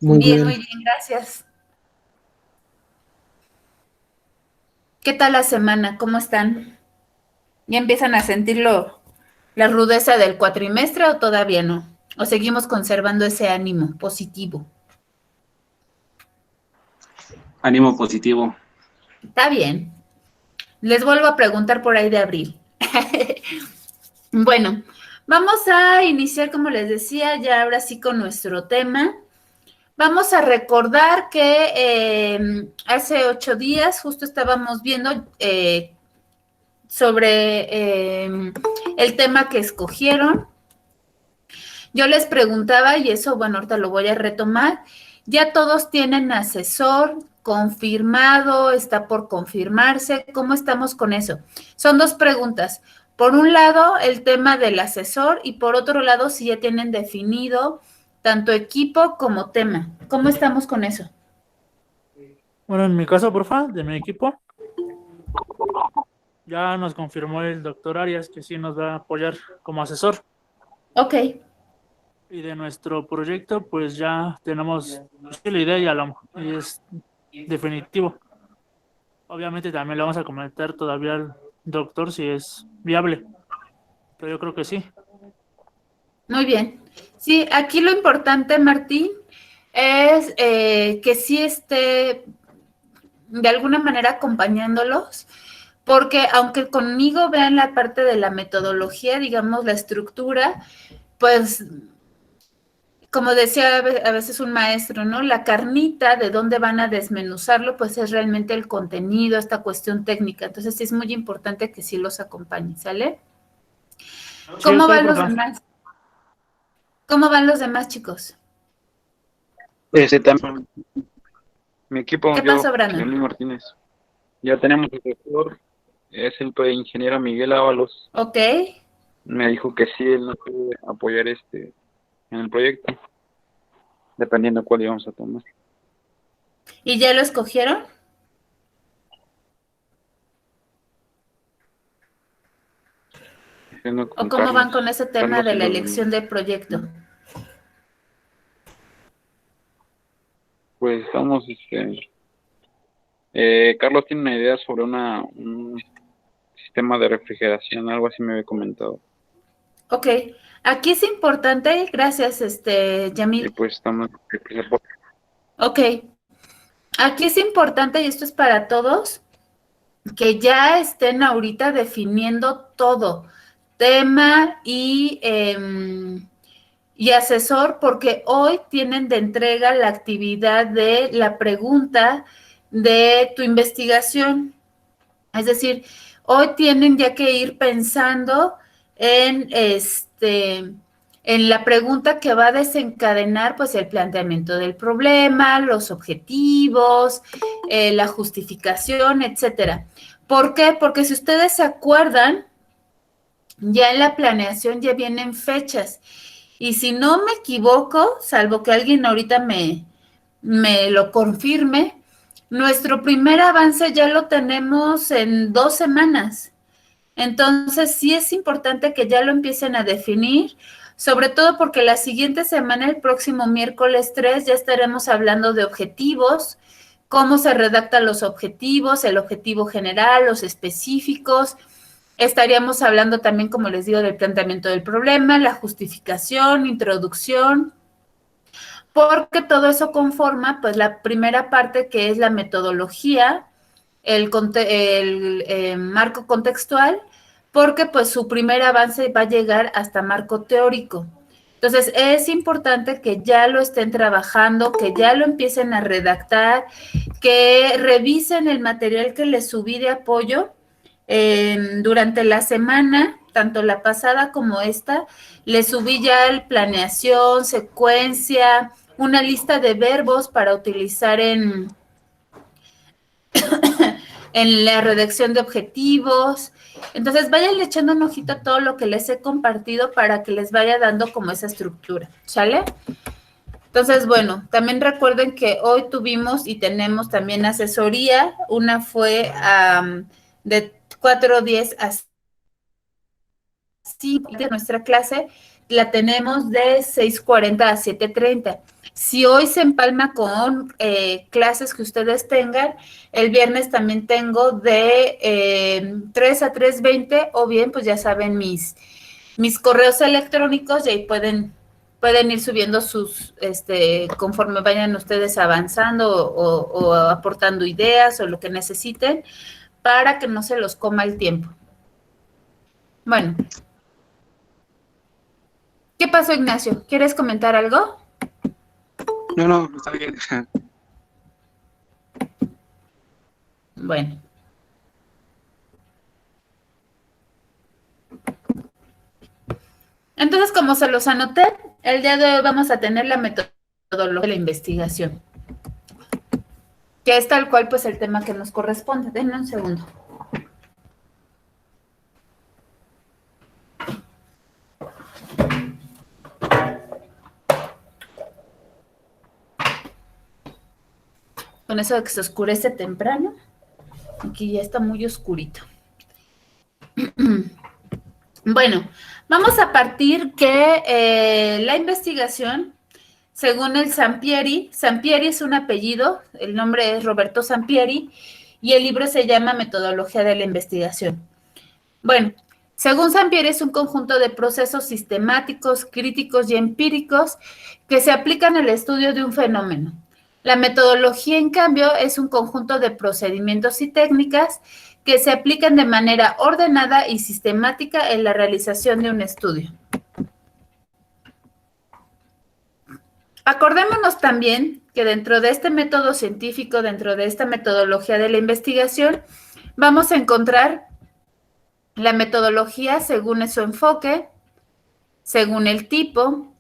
Muy Muy bien. bien, gracias. ¿Qué tal la semana? ¿Cómo están? ¿Ya empiezan a sentirlo, la rudeza del cuatrimestre o todavía no? ¿O seguimos conservando ese ánimo positivo? Ánimo positivo. Está bien. Les vuelvo a preguntar por ahí de abril. Bueno, vamos a iniciar, como les decía, ya ahora sí con nuestro tema. Vamos a recordar que hace 8 días justo estábamos viendo sobre el tema que escogieron. Yo les preguntaba, y eso, bueno, ahorita lo voy a retomar, ya todos tienen asesor confirmado, está por confirmarse, ¿cómo estamos con eso? Son dos preguntas. Por un lado, el tema del asesor y por otro lado, si ya tienen definido tanto equipo como tema. ¿Cómo estamos con eso? Bueno, en mi caso, porfa, de mi equipo, ya nos confirmó el doctor Arias que sí nos va a apoyar como asesor. Ok, Y de nuestro proyecto, pues ya tenemos pues, sí, la idea y es definitivo. Obviamente también le vamos a comentar todavía al doctor si es viable, pero yo creo que sí. muy bien. Sí, aquí lo importante, Martín, es que sí esté de alguna manera acompañándolos, porque aunque conmigo vean la parte de la metodología, digamos, la estructura, pues como decía a veces un maestro, ¿no? La carnita de dónde van a desmenuzarlo, pues es realmente el contenido, esta cuestión técnica. Entonces sí es muy importante que sí los acompañe, ¿sale? Sí, ¿Cómo ok, van los porfa. demás? ¿Cómo van los demás, chicos? También mi equipo, ¿Qué pasó, yo, Brandon? Luis Martínez. Ya tenemos el doctor, es el ingeniero Miguel Ábalos. Ok. Me dijo que sí, él nos puede apoyar en el proyecto, dependiendo cuál íbamos a tomar. ¿Y ya lo escogieron? Haciendo ¿O con cómo van con Carlos, ese tema Carlos de y la los demás. elección del proyecto? Pues estamos, Carlos tiene una idea sobre un sistema de refrigeración, algo así me había comentado. Ok, aquí es importante, gracias, Y Yamil. pues estamos, Ok, aquí es importante, y esto es para todos, que ya estén ahorita definiendo todo, tema y asesor, porque hoy tienen de entrega la actividad de la pregunta de tu investigación. Es decir, hoy tienen ya que ir pensando en en la pregunta que va a desencadenar pues el planteamiento del problema, los objetivos, la justificación, etcétera. ¿Por qué? Porque si ustedes se acuerdan, ya en la planeación ya vienen fechas. Y si no me equivoco, salvo que alguien ahorita me lo confirme, nuestro primer avance ya lo tenemos en 2 semanas. Entonces, sí es importante que ya lo empiecen a definir, sobre todo porque la siguiente semana, el próximo miércoles 3, ya estaremos hablando de objetivos, cómo se redactan los objetivos, el objetivo general, los específicos. Estaríamos hablando también, como les digo, del planteamiento del problema, la justificación, introducción, porque todo eso conforma pues la primera parte que es la metodología, el marco contextual, porque pues su primer avance va a llegar hasta marco teórico. Entonces es importante que ya lo estén trabajando, que ya lo empiecen a redactar, que revisen el material que les subí de apoyo durante la semana, tanto la pasada como esta, les subí ya el planeación, secuencia, una lista de verbos para utilizar en la redacción de objetivos. Entonces, vayan echando un ojito a todo lo que les he compartido para que les vaya dando como esa estructura, ¿sale? Entonces, bueno, también recuerden que hoy tuvimos y tenemos también asesoría. Una fue de 4:10 a 5 de nuestra clase, la tenemos de 6:40 a 7:30. Si hoy se empalma con clases que ustedes tengan, el viernes también tengo de 3 a 3:20, o bien, pues ya saben, mis correos electrónicos, y ahí pueden ir subiendo sus, conforme vayan ustedes avanzando o aportando ideas o lo que necesiten, para que no se los coma el tiempo. Bueno. ¿Qué pasó, Ignacio? ¿Quieres comentar algo? No, está bien. Bueno. Entonces, como se los anoté, el día de hoy vamos a tener la metodología de la investigación, que es tal cual, pues, el tema que nos corresponde. Denme un segundo. Con eso de que se oscurece temprano, aquí ya está muy oscurito. Bueno, vamos a partir que la investigación, según el Sampieri es un apellido, el nombre es Roberto Sampieri, y el libro se llama Metodología de la Investigación. Bueno, según Sampieri es un conjunto de procesos sistemáticos, críticos y empíricos que se aplican al estudio de un fenómeno. La metodología, en cambio, es un conjunto de procedimientos y técnicas que se aplican de manera ordenada y sistemática en la realización de un estudio. Acordémonos también que dentro de este método científico, dentro de esta metodología de la investigación, vamos a encontrar la metodología según su enfoque, según el tipo,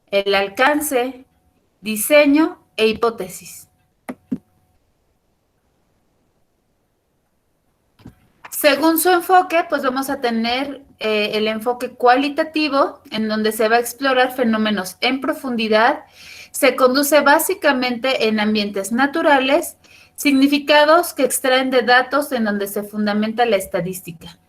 el alcance, diseño e hipótesis. Según su enfoque, pues vamos a tener el enfoque cualitativo, en donde se va a explorar fenómenos en profundidad, se conduce básicamente en ambientes naturales, significados que extraen de datos en donde se fundamenta la estadística.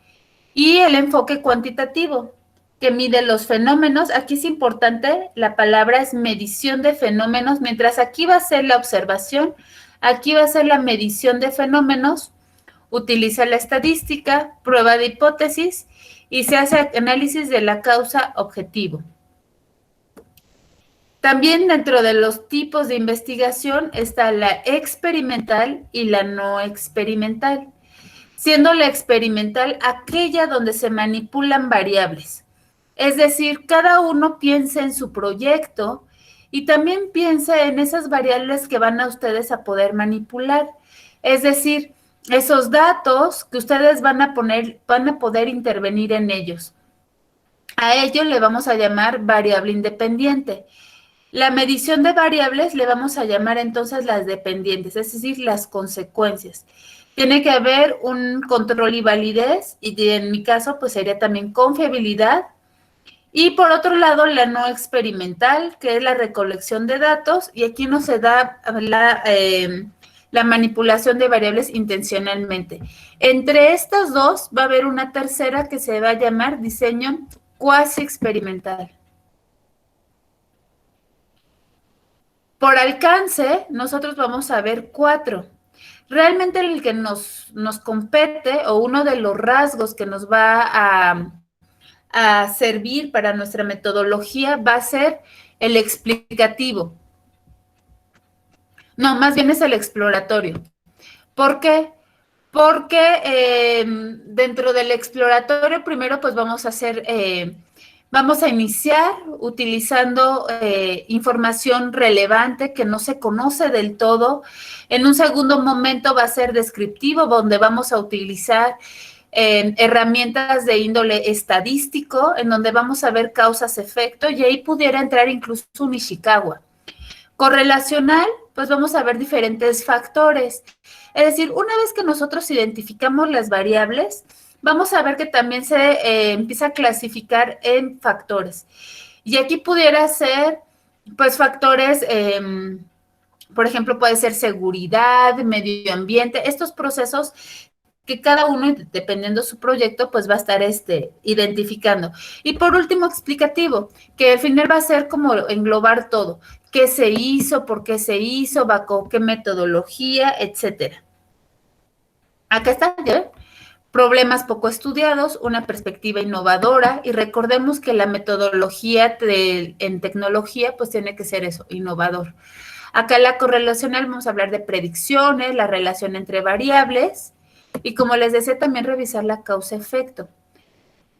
Y el enfoque cuantitativo, que mide los fenómenos. Aquí es importante, la palabra es medición de fenómenos, mientras aquí va a ser la observación, aquí va a ser la medición de fenómenos. Utiliza la estadística, prueba de hipótesis y se hace análisis de la causa objetivo. También dentro de los tipos de investigación está la experimental y la no experimental, siendo la experimental aquella donde se manipulan variables. Es decir, cada uno piensa en su proyecto y también piensa en esas variables que van a ustedes a poder manipular. Es decir, esos datos que ustedes van a poder intervenir en ellos. A ello le vamos a llamar variable independiente. La medición de variables le vamos a llamar entonces las dependientes, es decir, las consecuencias. Tiene que haber un control y validez, y en mi caso pues sería también confiabilidad. Y por otro lado, la no experimental, que es la recolección de datos, y aquí no se da la manipulación de variables intencionalmente. Entre estas dos va a haber una tercera que se va a llamar diseño cuasi experimental. Por alcance, nosotros vamos a ver 4. Realmente el que nos compete, o uno de los rasgos que nos va a servir para nuestra metodología, va a ser el explicativo. No, más bien es el exploratorio. ¿Por qué? Porque dentro del exploratorio primero pues vamos a iniciar utilizando información relevante que no se conoce del todo. En un segundo momento va a ser descriptivo, donde vamos a utilizar herramientas de índole estadístico, en donde vamos a ver causas-efecto, y ahí pudiera entrar incluso un Ishikawa. Correlacional, pues vamos a ver diferentes factores. Es decir, una vez que nosotros identificamos las variables, vamos a ver que también se empieza a clasificar en factores. Y aquí pudiera ser, pues, factores, por ejemplo, puede ser seguridad, medio ambiente. Estos procesos que cada uno, dependiendo de su proyecto, pues va a estar identificando. Y por último, explicativo, que al final va a ser como englobar todo. ¿Qué se hizo? ¿Por qué se hizo? ¿Bajo qué metodología? Etcétera. Acá está, ¿ya ven? Problemas poco estudiados, una perspectiva innovadora, y recordemos que la metodología en tecnología pues tiene que ser eso, innovador. Acá la correlacional vamos a hablar de predicciones, la relación entre variables, y como les decía, también revisar la causa-efecto.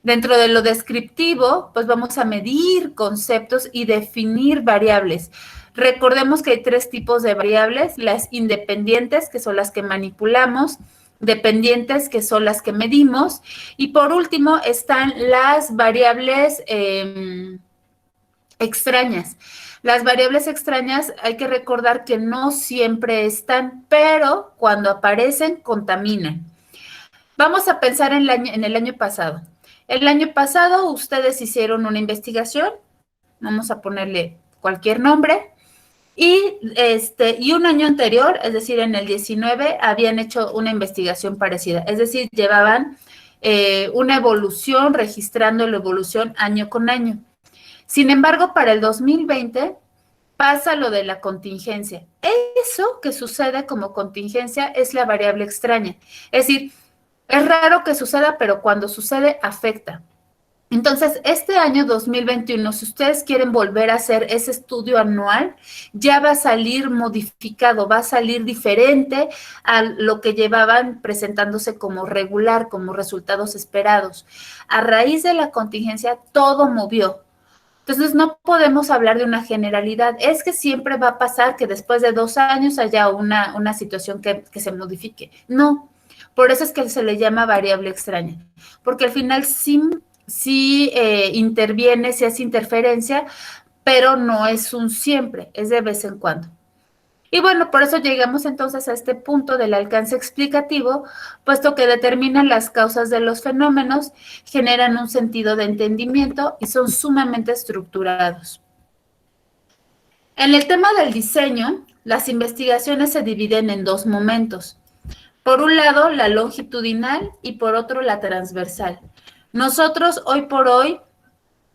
Dentro de lo descriptivo, pues vamos a medir conceptos y definir variables. Recordemos que hay 3 tipos de variables: las independientes, que son las que manipulamos; dependientes, que son las que medimos; y por último están las variables extrañas. Las variables extrañas hay que recordar que no siempre están, pero cuando aparecen contaminan. Vamos a pensar en el año pasado. El año pasado ustedes hicieron una investigación, vamos a ponerle cualquier nombre, y un año anterior, es decir, en el 19, habían hecho una investigación parecida. Es decir, llevaban una evolución, registrando la evolución año con año. Sin embargo, para el 2020 pasa lo de la contingencia. Eso que sucede como contingencia es la variable extraña. Es decir, es raro que suceda, pero cuando sucede, afecta. Entonces, este año 2021, si ustedes quieren volver a hacer ese estudio anual, ya va a salir modificado, va a salir diferente a lo que llevaban presentándose como regular, como resultados esperados. A raíz de la contingencia, todo movió. Entonces, no podemos hablar de una generalidad. Es que siempre va a pasar que después de 2 años haya una situación que se modifique. No, por eso es que se le llama variable extraña, porque al final sí interviene, sí hace interferencia, pero no es un siempre, es de vez en cuando. Y bueno, por eso llegamos entonces a este punto del alcance explicativo, puesto que determinan las causas de los fenómenos, generan un sentido de entendimiento y son sumamente estructurados. En el tema del diseño, las investigaciones se dividen en 2 momentos. Por un lado, la longitudinal, y por otro, la transversal. Nosotros, hoy por hoy,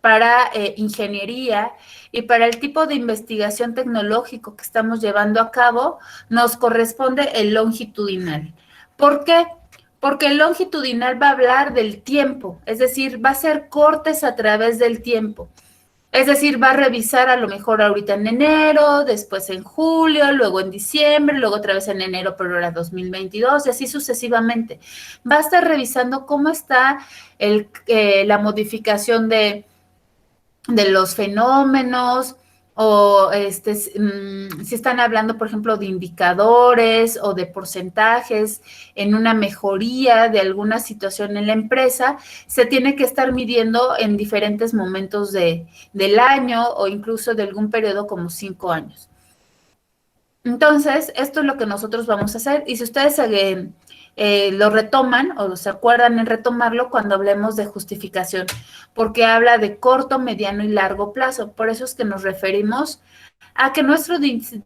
para ingeniería y para el tipo de investigación tecnológico que estamos llevando a cabo, nos corresponde el longitudinal. ¿Por qué? Porque el longitudinal va a hablar del tiempo, es decir, va a hacer cortes a través del tiempo. Es decir, va a revisar a lo mejor ahorita en enero, después en julio, luego en diciembre, luego otra vez en enero, pero ahora 2022, y así sucesivamente. Va a estar revisando cómo está la modificación de los fenómenos, o si están hablando, por ejemplo, de indicadores o de porcentajes en una mejoría de alguna situación en la empresa, se tiene que estar midiendo en diferentes momentos del año o incluso de algún periodo como 5 años. Entonces, esto es lo que nosotros vamos a hacer, y si ustedes lo retoman o se acuerdan en retomarlo cuando hablemos de justificación, porque habla de corto, mediano y largo plazo. Por eso es que nos referimos a que nuestro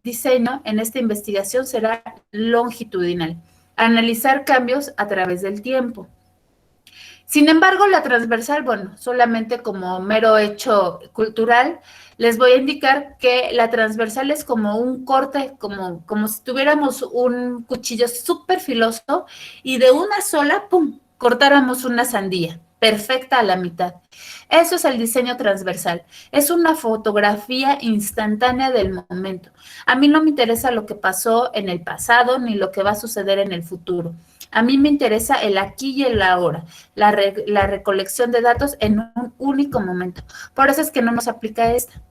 diseño en esta investigación será longitudinal, analizar cambios a través del tiempo. Sin embargo, la transversal, bueno, solamente como mero hecho cultural, les voy a indicar que la transversal es como un corte, como si tuviéramos un cuchillo súper filoso y de una sola, ¡pum!, cortáramos una sandía, perfecta a la mitad. Eso es el diseño transversal. Es una fotografía instantánea del momento. A mí no me interesa lo que pasó en el pasado ni lo que va a suceder en el futuro. A mí me interesa el aquí y el ahora, la recolección de datos en un único momento. Por eso es que no nos aplica esta.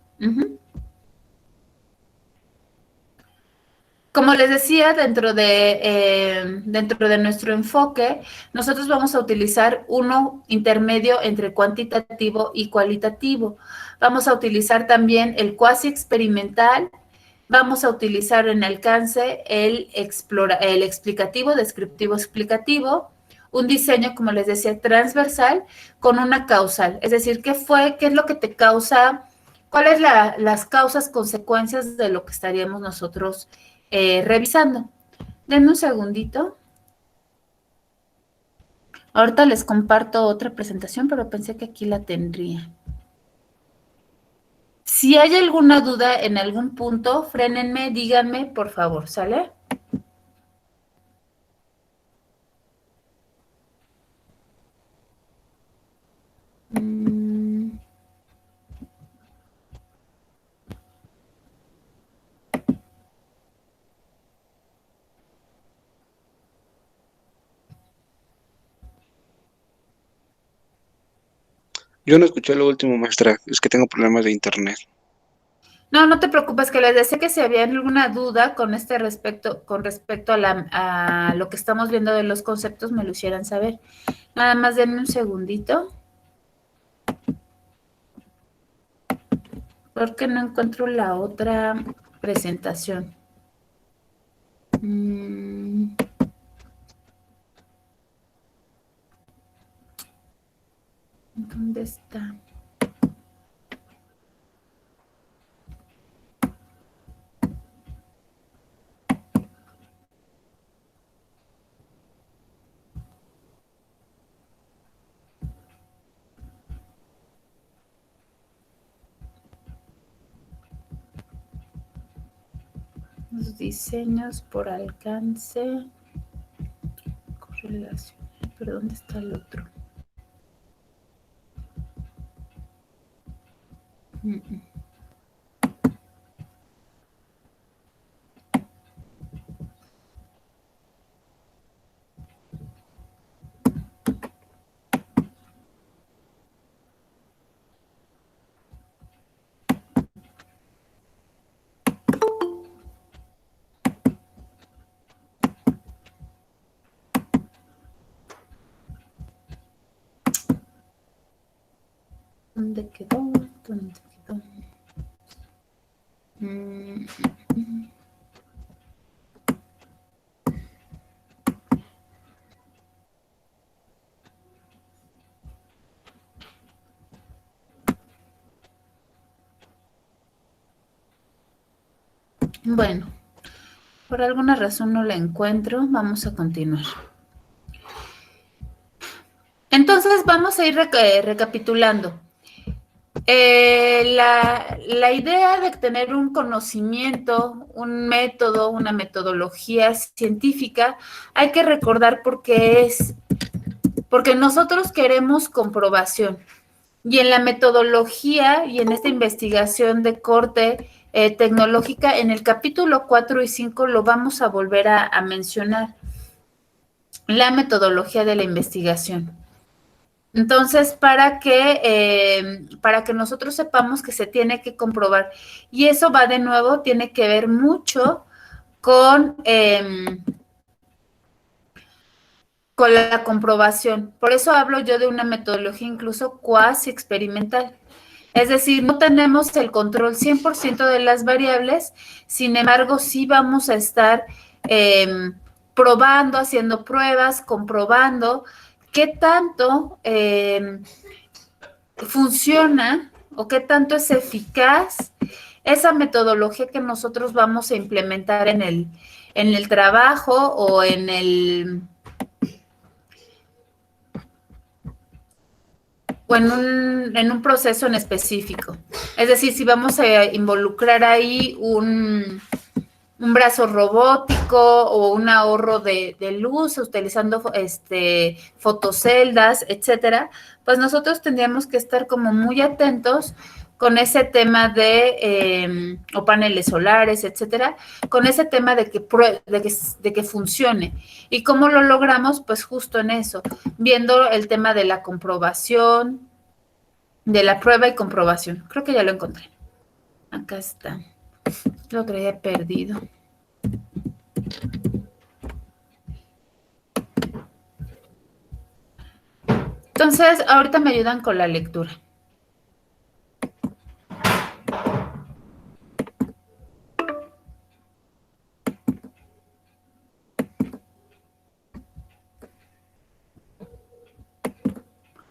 Como les decía, dentro de nuestro enfoque, nosotros vamos a utilizar uno intermedio entre cuantitativo y cualitativo. Vamos a utilizar también el cuasi experimental. Vamos a utilizar en alcance el explicativo, descriptivo explicativo, un diseño, como les decía, transversal con una causal. Es decir, ¿qué es lo que te causa? ¿Cuáles las causas, consecuencias de lo que estaríamos nosotros revisando? Denme un segundito. Ahorita les comparto otra presentación, pero pensé que aquí la tendría. Si hay alguna duda en algún punto, frénenme, díganme, por favor, ¿sale? Yo no escuché lo último, maestra. Es que tengo problemas de internet. No, no te preocupes, que les decía que si había alguna duda con respecto a lo que estamos viendo de los conceptos, me lo hicieran saber. Nada más denme un segundito. Porque no encuentro la otra presentación. ¿Dónde está? Los diseños por alcance, correlación. ¿Pero dónde está el otro? ¿Dónde quedó? ¿Dónde quedó? Bueno, por alguna razón no la encuentro. Vamos a continuar. Entonces vamos a ir recapitulando. La idea de tener un conocimiento, un método, una metodología científica, hay que recordar porque nosotros queremos comprobación. Y en la metodología y en esta investigación de corte tecnológica, en el capítulo 4 y 5 lo vamos a volver a mencionar. La metodología de la investigación. Entonces, para que nosotros sepamos que se tiene que comprobar. Y eso va de nuevo, tiene que ver mucho con la comprobación. Por eso hablo yo de una metodología incluso cuasi experimental. Es decir, no tenemos el control 100% de las variables, sin embargo, sí vamos a estar probando, haciendo pruebas, comprobando qué tanto funciona o qué tanto es eficaz esa metodología que nosotros vamos a implementar en el trabajo o en un proceso en específico. Es decir, si vamos a involucrar ahí un brazo robótico o un ahorro de luz utilizando fotoceldas, etcétera, pues nosotros tendríamos que estar como muy atentos con ese tema o paneles solares, etcétera, con ese tema de que funcione. ¿Y cómo lo logramos? Pues justo en eso, viendo el tema de la comprobación, de la prueba y comprobación. Creo que ya lo encontré. Acá está. Lo creía perdido. Entonces, ahorita me ayudan con la lectura.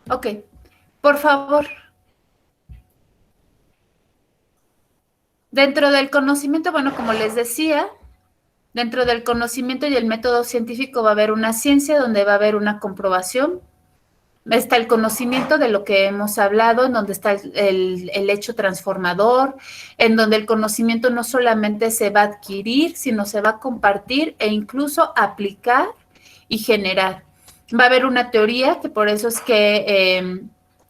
Ok, por favor. Dentro del conocimiento, bueno, como les decía, dentro del conocimiento y el método científico va a haber una ciencia donde va a haber una comprobación está el conocimiento de lo que hemos hablado, en donde está el hecho transformador, en donde el conocimiento no solamente se va a adquirir, sino se va a compartir e incluso aplicar y generar. Va a haber una teoría, que por eso es que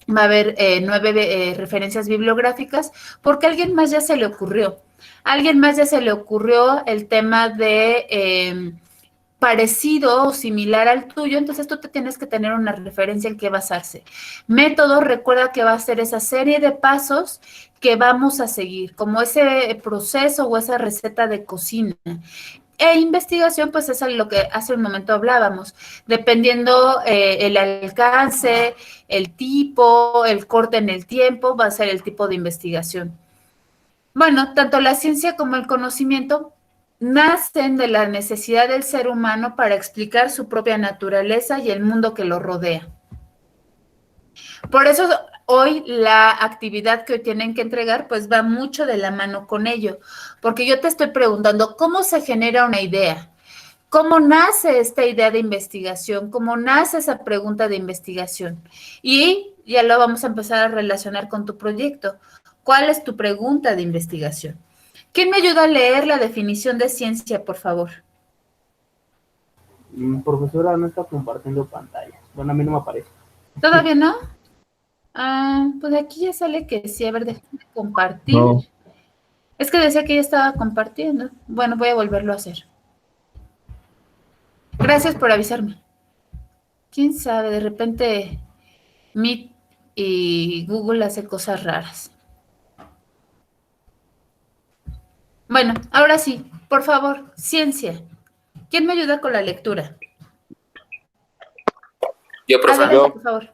va a haber 9 referencias bibliográficas, porque a alguien más ya se le ocurrió. A alguien más ya se le ocurrió el tema de parecido o similar al tuyo, entonces tú te tienes que tener una referencia en qué basarse. Método, recuerda que va a ser esa serie de pasos que vamos a seguir, como ese proceso o esa receta de cocina. E investigación, pues es lo que hace un momento hablábamos, dependiendo el alcance, el tipo, el corte en el tiempo, va a ser el tipo de investigación. Bueno, tanto la ciencia como el conocimiento nacen de la necesidad del ser humano para explicar su propia naturaleza y el mundo que lo rodea. Por eso hoy la actividad que hoy tienen que entregar pues va mucho de la mano con ello, porque yo te estoy preguntando cómo se genera una idea, cómo nace esta idea de investigación, cómo nace esa pregunta de investigación, y ya lo vamos a empezar a relacionar con tu proyecto. ¿Cuál es tu pregunta de investigación? ¿Quién me ayuda a leer la definición de ciencia, por favor? Profesora, no está compartiendo pantalla. Bueno, a mí no me aparece. ¿Todavía no? Pues aquí ya sale que sí. A ver, déjame compartir. No. Es que decía que ya estaba compartiendo. Bueno, voy a volverlo a hacer. Gracias por avisarme. ¿Quién sabe? De repente Meet y Google hace cosas raras. Bueno, ahora sí, por favor, ciencia. ¿Quién me ayuda con la lectura? Yo, profe. Adelante, por favor.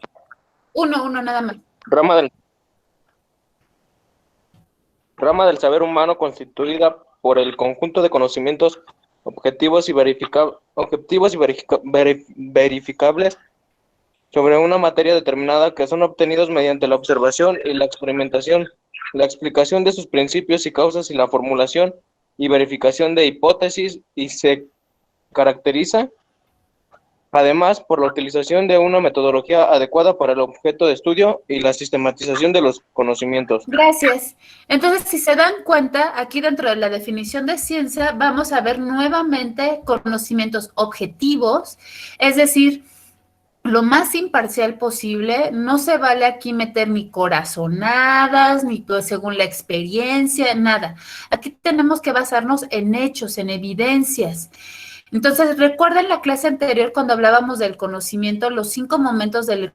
Uno nada más. Rama del saber humano constituida por el conjunto de conocimientos objetivos y verificables sobre una materia determinada que son obtenidos mediante la observación y la experimentación, la explicación de sus principios y causas y la formulación y verificación de hipótesis, y se caracteriza además por la utilización de una metodología adecuada para el objeto de estudio y la sistematización de los conocimientos. Gracias. Entonces, si se dan cuenta, aquí dentro de la definición de ciencia vamos a ver nuevamente conocimientos objetivos, es decir, lo más imparcial posible. No se vale aquí meter ni corazonadas, ni pues, según la experiencia, nada. Aquí tenemos que basarnos en hechos, en evidencias. Entonces, recuerden la clase anterior cuando hablábamos del conocimiento, los 5 momentos del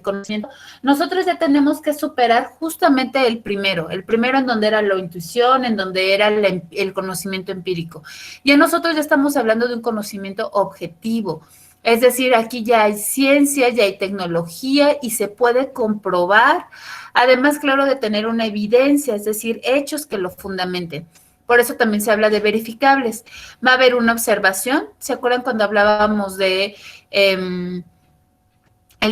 conocimiento. Nosotros ya tenemos que superar justamente el primero en donde era la intuición, en donde era el conocimiento empírico. Ya nosotros ya estamos hablando de un conocimiento objetivo. Es decir, aquí ya hay ciencia, ya hay tecnología y se puede comprobar, además, claro, de tener una evidencia, es decir, hechos que lo fundamenten. Por eso también se habla de verificables. Va a haber una observación. ¿Se acuerdan cuando hablábamos de el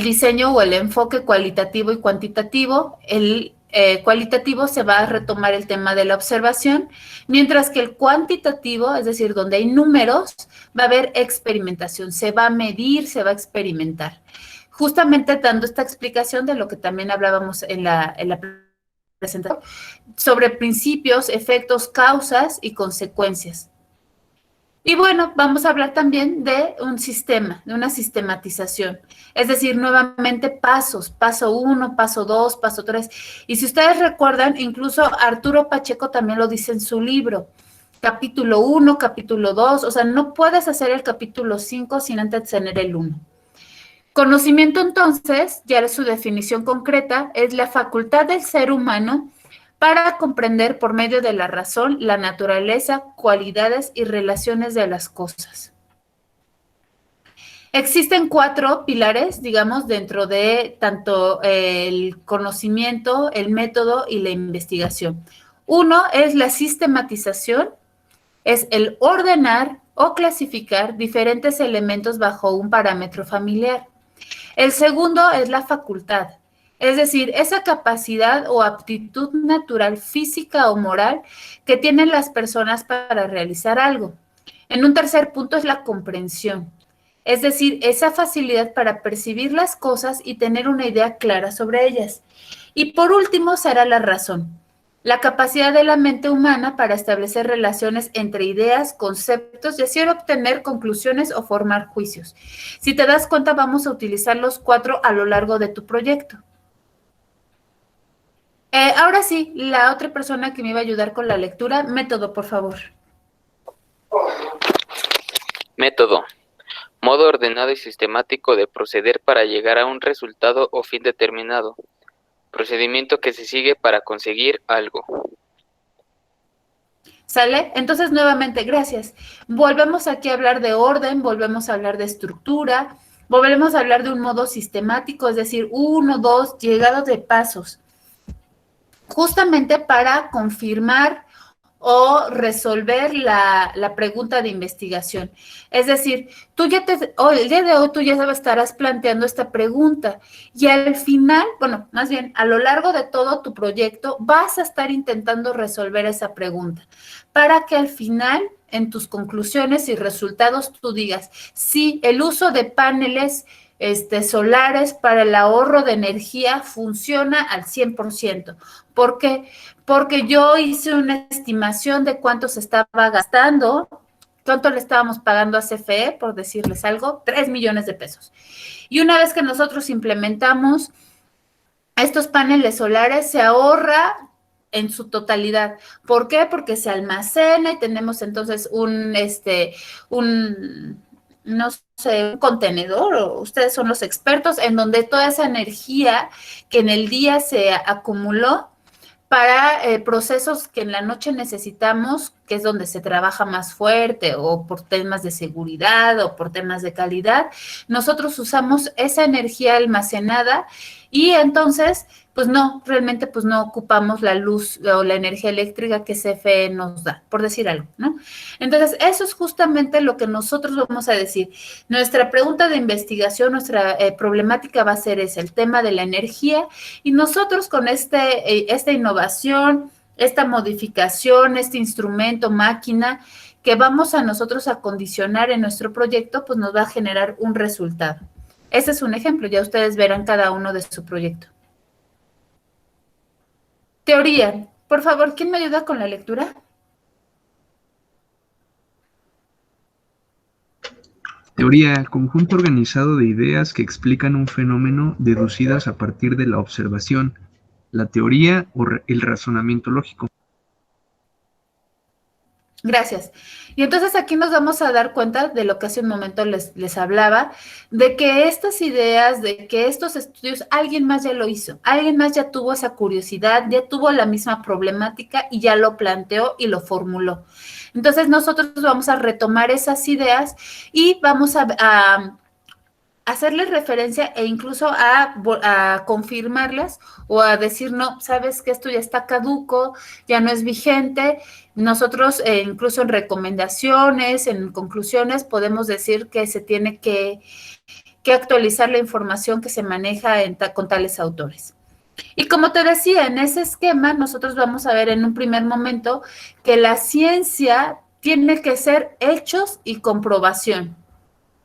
diseño o el enfoque cualitativo y cuantitativo? El cualitativo se va a retomar el tema de la observación, mientras que el cuantitativo, es decir, donde hay números, va a haber experimentación. Se va a medir, se va a experimentar. Justamente dando esta explicación de lo que también hablábamos en la presentación, sobre principios, efectos, causas y consecuencias. Y bueno, vamos a hablar también de un sistema, de una sistematización. Es decir, nuevamente pasos, paso 1, paso 2, paso 3. Y si ustedes recuerdan, incluso Arturo Pacheco también lo dice en su libro. Capítulo 1, capítulo 2, o sea, no puedes hacer el capítulo 5 sin antes tener el 1. Conocimiento, entonces, ya su definición concreta, es la facultad del ser humano para comprender por medio de la razón la naturaleza, cualidades y relaciones de las cosas. Existen 4 pilares, digamos, dentro de tanto el conocimiento, el método y la investigación. Uno es la sistematización, es el ordenar o clasificar diferentes elementos bajo un parámetro familiar. El segundo es la facultad, es decir, esa capacidad o aptitud natural, física o moral que tienen las personas para realizar algo. En un tercer punto es la comprensión, es decir, esa facilidad para percibir las cosas y tener una idea clara sobre ellas. Y por último será la razón, la capacidad de la mente humana para establecer relaciones entre ideas, conceptos y así obtener conclusiones o formar juicios. Si te das cuenta, vamos a utilizar los 4 a lo largo de tu proyecto. Ahora sí, la otra persona que me iba a ayudar con la lectura, método, por favor. Método. Modo ordenado y sistemático de proceder para llegar a un resultado o fin determinado. Procedimiento que se sigue para conseguir algo. ¿Sale? Entonces, nuevamente, gracias. Volvemos aquí a hablar de orden, volvemos a hablar de estructura, volvemos a hablar de un modo sistemático, es decir, 1, 2, llegado de pasos, justamente para confirmar o resolver la pregunta de investigación. Es decir, el día de hoy tú ya estarás planteando esta pregunta y al final, bueno, más bien a lo largo de todo tu proyecto vas a estar intentando resolver esa pregunta para que al final en tus conclusiones y resultados tú digas, sí, el uso de paneles solares para el ahorro de energía funciona al 100%. ¿Por qué? Porque yo hice una estimación de cuánto se estaba gastando, cuánto le estábamos pagando a CFE, por decirles algo, 3 millones de pesos. Y una vez que nosotros implementamos estos paneles solares, se ahorra en su totalidad. ¿Por qué? Porque se almacena y tenemos entonces un contenedor, o ustedes son los expertos, en donde toda esa energía que en el día se acumuló para procesos que en la noche necesitamos, que es donde se trabaja más fuerte, o por temas de seguridad, o por temas de calidad, nosotros usamos esa energía almacenada y entonces, pues no, realmente pues no ocupamos la luz o la energía eléctrica que CFE nos da, por decir algo, ¿no? Entonces, eso es justamente lo que nosotros vamos a decir. Nuestra pregunta de investigación, nuestra problemática va a ser ese, el tema de la energía, y nosotros con esta innovación, esta modificación, este instrumento, máquina, que vamos a nosotros a condicionar en nuestro proyecto, pues nos va a generar un resultado. Ese es un ejemplo, ya ustedes verán cada uno de su proyecto. Teoría. Por favor, ¿quién me ayuda con la lectura? Teoría, conjunto organizado de ideas que explican un fenómeno deducidas a partir de la observación, la teoría o el razonamiento lógico. Gracias. Y entonces aquí nos vamos a dar cuenta de lo que hace un momento les hablaba, de que estas ideas, de que estos estudios, alguien más ya lo hizo, alguien más ya tuvo esa curiosidad, ya tuvo la misma problemática y ya lo planteó y lo formuló. Entonces nosotros vamos a retomar esas ideas y vamos a hacerles referencia e incluso a confirmarlas o a decir, no, sabes que esto ya está caduco, ya no es vigente. Nosotros incluso en recomendaciones, en conclusiones, podemos decir que se tiene que actualizar la información que se maneja con tales autores. Y como te decía, en ese esquema nosotros vamos a ver en un primer momento que la ciencia tiene que ser hechos y comprobación.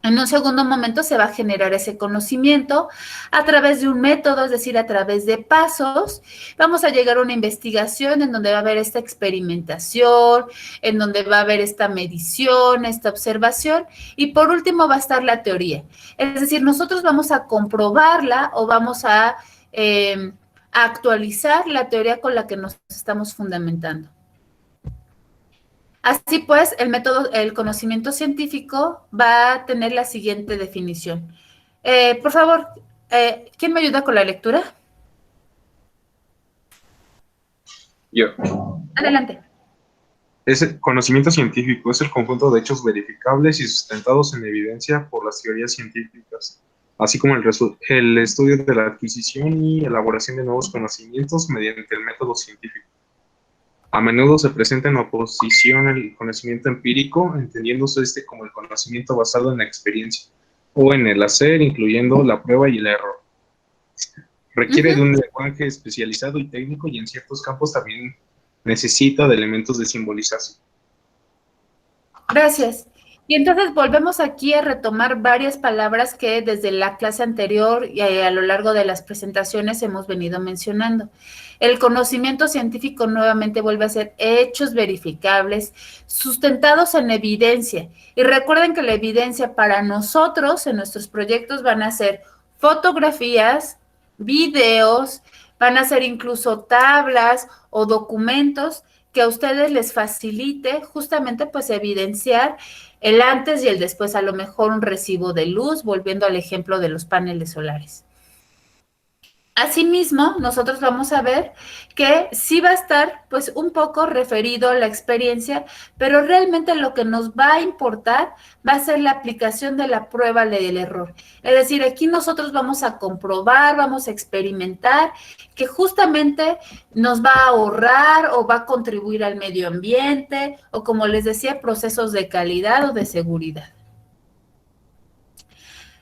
En un segundo momento se va a generar ese conocimiento a través de un método, es decir, a través de pasos. Vamos a llegar a una investigación en donde va a haber esta experimentación, en donde va a haber esta medición, esta observación, y por último va a estar la teoría. Es decir, nosotros vamos a comprobarla o vamos a actualizar la teoría con la que nos estamos fundamentando. Así pues, el conocimiento científico va a tener la siguiente definición. Por favor, ¿quién me ayuda con la lectura? Yo. Adelante. Ese conocimiento científico es el conjunto de hechos verificables y sustentados en evidencia por las teorías científicas, así como el estudio de la adquisición y elaboración de nuevos conocimientos mediante el método científico. A menudo se presenta en oposición al conocimiento empírico, entendiéndose como el conocimiento basado en la experiencia o en el hacer, incluyendo la prueba y el error. Requiere de un lenguaje especializado y técnico, y en ciertos campos también necesita de elementos de simbolización. Gracias. Y entonces volvemos aquí a retomar varias palabras que desde la clase anterior y a lo largo de las presentaciones hemos venido mencionando. El conocimiento científico nuevamente vuelve a ser hechos verificables, sustentados en evidencia. Y recuerden que la evidencia para nosotros en nuestros proyectos van a ser fotografías, videos, van a ser incluso tablas o documentos que a ustedes les facilite justamente pues evidenciar el antes y el después, a lo mejor un recibo de luz, volviendo al ejemplo de los paneles solares. Asimismo, nosotros vamos a ver que sí va a estar pues un poco referido a la experiencia, pero realmente lo que nos va a importar va a ser la aplicación de la prueba del error. Es decir, aquí nosotros vamos a comprobar, vamos a experimentar que justamente nos va a ahorrar o va a contribuir al medio ambiente o, como les decía, procesos de calidad o de seguridad.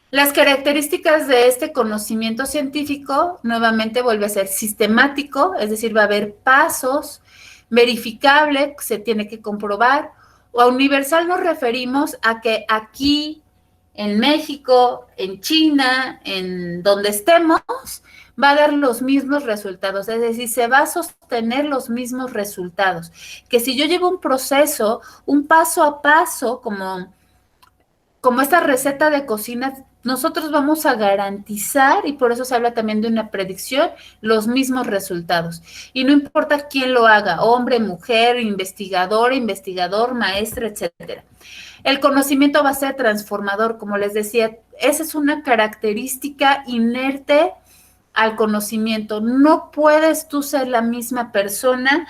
Las características de este conocimiento científico nuevamente vuelve a ser sistemático, es decir, va a haber pasos, verificable, se tiene que comprobar, o a universal nos referimos a que aquí, en México, en China, en donde estemos, va a dar los mismos resultados, es decir, se va a sostener los mismos resultados. Que si yo llevo un proceso, un paso a paso, como esta receta de cocina, nosotros vamos a garantizar, y por eso se habla también de una predicción, los mismos resultados. Y no importa quién lo haga, hombre, mujer, investigador, maestra, etcétera. El conocimiento va a ser transformador, como les decía, esa es una característica inerte al conocimiento. No puedes tú ser la misma persona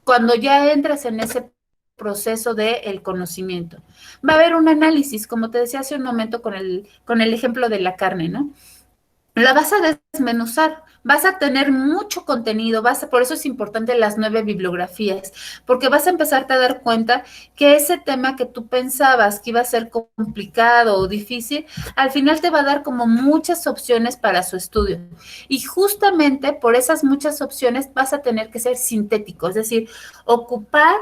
cuando ya entras en ese proceso del conocimiento. Va a haber un análisis, como te decía hace un momento con el ejemplo de la carne, ¿no? La vas a desmenuzar, vas a tener mucho contenido, por eso es importante las 9 bibliografías, porque vas a empezarte a dar cuenta que ese tema que tú pensabas que iba a ser complicado o difícil, al final te va a dar como muchas opciones para su estudio. Y justamente por esas muchas opciones vas a tener que ser sintético, es decir, ocupar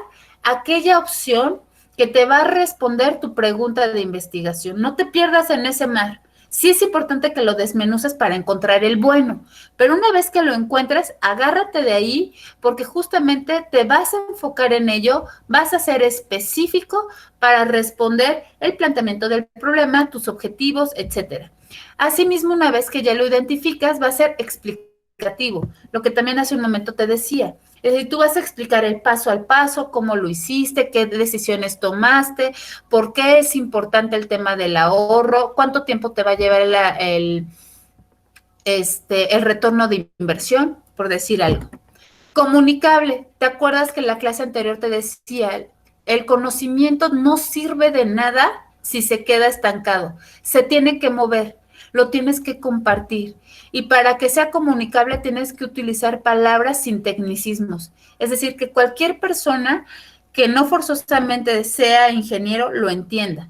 aquella opción que te va a responder tu pregunta de investigación. No te pierdas en ese mar. Sí es importante que lo desmenuces para encontrar el bueno, pero una vez que lo encuentres, agárrate de ahí porque justamente te vas a enfocar en ello, vas a ser específico para responder el planteamiento del problema, tus objetivos, etcétera. Asimismo, una vez que ya lo identificas, va a ser explicativo, lo que también hace un momento te decía. Es decir, tú vas a explicar el paso al paso, cómo lo hiciste, qué decisiones tomaste, por qué es importante el tema del ahorro, cuánto tiempo te va a llevar el retorno de inversión, por decir algo. Comunicable. ¿Te acuerdas que en la clase anterior te decía, el conocimiento no sirve de nada si se queda estancado? Se tiene que mover, lo tienes que compartir. Y para que sea comunicable tienes que utilizar palabras sin tecnicismos. Es decir, que cualquier persona que no forzosamente sea ingeniero lo entienda.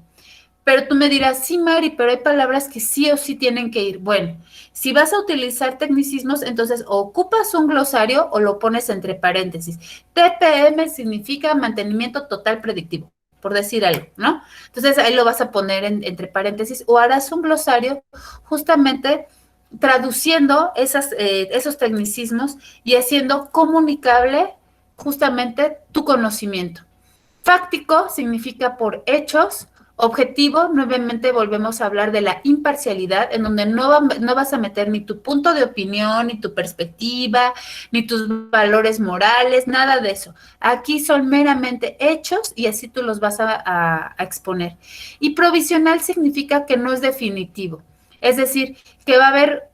Pero tú me dirás, sí, Mari, pero hay palabras que sí o sí tienen que ir. Bueno, si vas a utilizar tecnicismos, entonces o ocupas un glosario o lo pones entre paréntesis. TPM significa mantenimiento total predictivo, por decir algo, ¿no? Entonces ahí lo vas a poner entre paréntesis o harás un glosario justamente traduciendo esos tecnicismos y haciendo comunicable justamente tu conocimiento. Fáctico significa por hechos. Objetivo, nuevamente volvemos a hablar de la imparcialidad, en donde no vas a meter ni tu punto de opinión, ni tu perspectiva, ni tus valores morales, nada de eso. Aquí son meramente hechos y así tú los vas a exponer. Y provisional significa que no es definitivo. Es decir, que va a haber,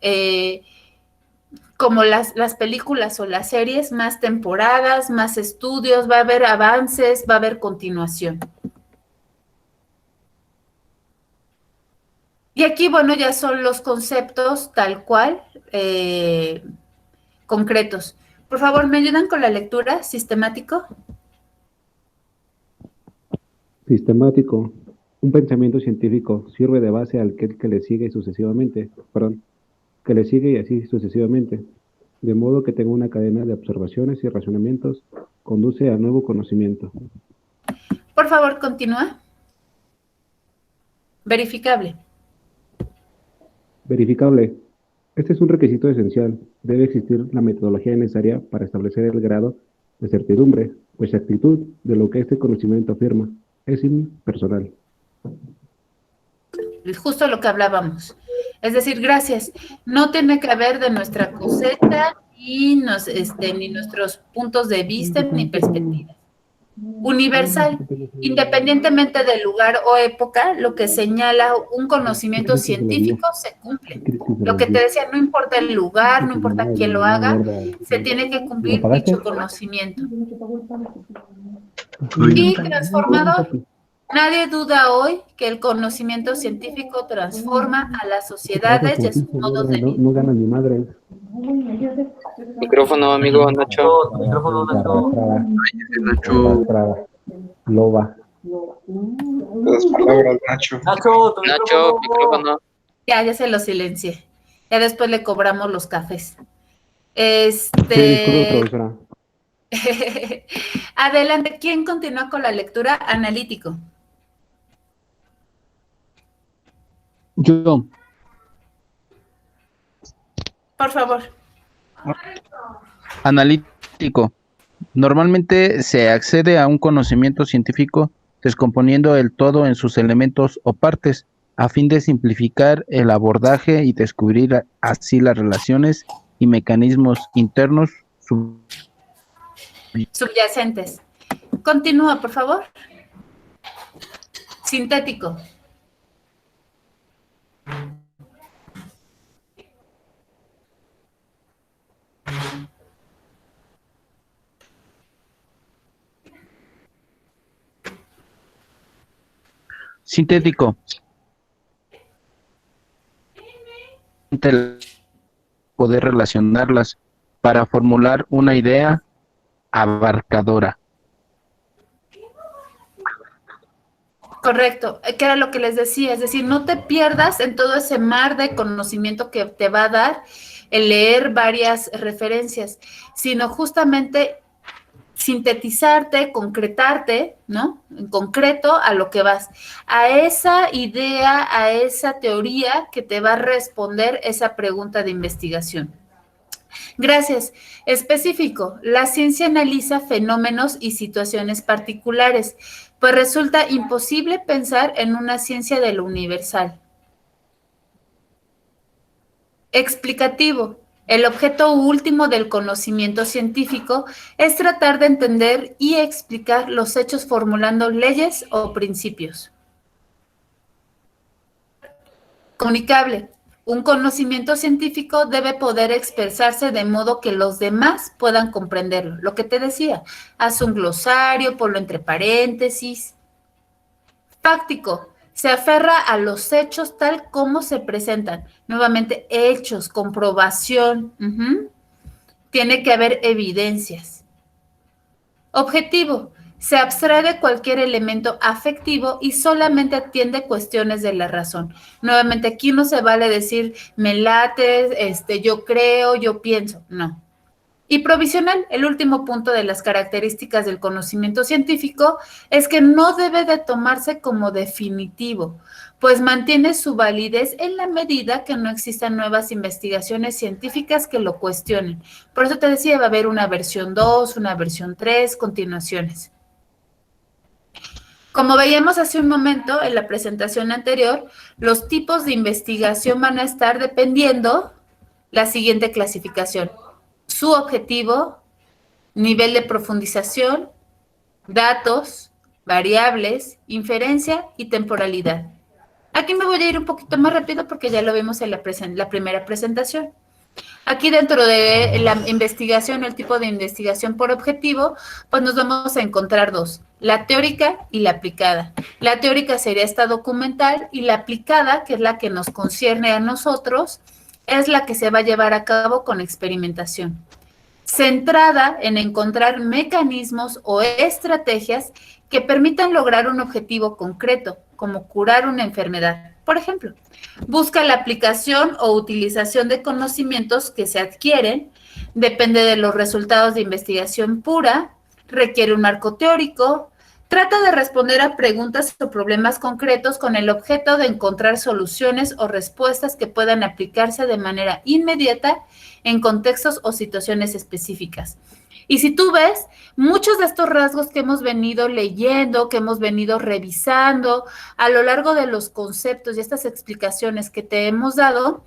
como las películas o las series, más temporadas, más estudios, va a haber avances, va a haber continuación. Y aquí, bueno, ya son los conceptos tal cual, concretos. Por favor, ¿me ayudan con la lectura? Sistemático. Sistemático. Un pensamiento científico sirve de base al que le sigue sucesivamente, que le sigue y así sucesivamente, de modo que tenga una cadena de observaciones y razonamientos, conduce a nuevo conocimiento. Por favor, continúa. Verificable. Verificable. Este es un requisito esencial. Debe existir la metodología necesaria para establecer el grado de certidumbre o exactitud de lo que este conocimiento afirma. Es impersonal. Justo lo que hablábamos. Es decir, gracias. No tiene que haber de nuestra cosecha ni nuestros puntos de vista ni perspectivas. Universal, independientemente del lugar o época, lo que señala un conocimiento científico se cumple. Lo que te decía, no importa el lugar, no importa quién lo haga, se tiene que cumplir dicho conocimiento. Y transformador. Nadie duda hoy que el conocimiento científico transforma a las sociedades y a sus modos de vida. No gana ni madre. Micrófono, amigo Nacho. Nacho. Loba. Las palabras, Nacho. Nacho, micrófono. Ya se lo silencié. Ya después le cobramos los cafés. Disculpe, profesora. Adelante, ¿quién continúa con la lectura? Analítico. Yo. Por favor. Analítico. Normalmente se accede a un conocimiento científico descomponiendo el todo en sus elementos o partes, a fin de simplificar el abordaje y descubrir así las relaciones y mecanismos internos subyacentes. Continúa, por favor. Sintético. Sintético. Poder relacionarlas para formular una idea abarcadora. Correcto, que era lo que les decía, es decir, no te pierdas en todo ese mar de conocimiento que te va a dar el leer varias referencias, sino justamente sintetizarte, concretarte, ¿no? En concreto a lo que vas, a esa idea, a esa teoría que te va a responder esa pregunta de investigación. Gracias. Específico. La ciencia analiza fenómenos y situaciones particulares, pues resulta imposible pensar en una ciencia de lo universal. Explicativo. El objeto último del conocimiento científico es tratar de entender y explicar los hechos formulando leyes o principios. Comunicable. Un conocimiento científico debe poder expresarse de modo que los demás puedan comprenderlo. Lo que te decía, haz un glosario, ponlo entre paréntesis. Fáctico. Se aferra a los hechos tal como se presentan. Nuevamente, hechos, comprobación. Tiene que haber evidencias. Objetivo. Se abstrae de cualquier elemento afectivo y solamente atiende cuestiones de la razón. Nuevamente, aquí no se vale decir, me late, yo creo, yo pienso. No. Y provisional, el último punto de las características del conocimiento científico es que no debe de tomarse como definitivo, pues mantiene su validez en la medida que no existan nuevas investigaciones científicas que lo cuestionen. Por eso te decía, va a haber una versión 2, una versión 3, continuaciones. Como veíamos hace un momento en la presentación anterior, los tipos de investigación van a estar dependiendo la siguiente clasificación. Su objetivo, nivel de profundización, datos, variables, inferencia y temporalidad. Aquí me voy a ir un poquito más rápido porque ya lo vimos en la primera presentación. Aquí dentro de la investigación, el tipo de investigación por objetivo, pues nos vamos a encontrar dos, la teórica y la aplicada. La teórica sería esta documental y la aplicada, que es la que nos concierne a nosotros, es la que se va a llevar a cabo con experimentación, centrada en encontrar mecanismos o estrategias que permitan lograr un objetivo concreto, como curar una enfermedad. Por ejemplo, busca la aplicación o utilización de conocimientos que se adquieren, depende de los resultados de investigación pura, requiere un marco teórico, Trata de responder a preguntas o problemas concretos con el objeto de encontrar soluciones o respuestas que puedan aplicarse de manera inmediata en contextos o situaciones específicas. Y si tú ves, muchos de estos rasgos que hemos venido leyendo, que hemos venido revisando a lo largo de los conceptos y estas explicaciones que te hemos dado,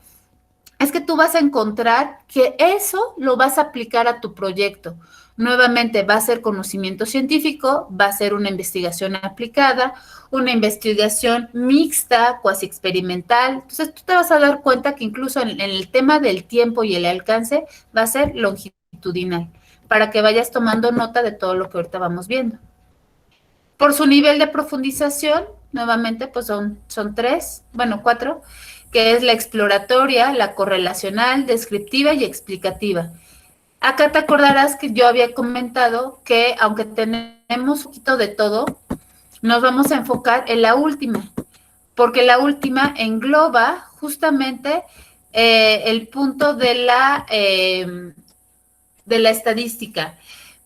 es que tú vas a encontrar que eso lo vas a aplicar a tu proyecto. Nuevamente va a ser conocimiento científico, va a ser una investigación aplicada, una investigación mixta, cuasi experimental. Entonces tú te vas a dar cuenta que incluso en el tema del tiempo y el alcance va a ser longitudinal, para que vayas tomando nota de todo lo que ahorita vamos viendo. Por su nivel de profundización, nuevamente pues son cuatro, que es la exploratoria, la correlacional, descriptiva y explicativa. Acá te acordarás que yo había comentado que aunque tenemos un poquito de todo, nos vamos a enfocar en la última, porque la última engloba justamente el punto de la estadística.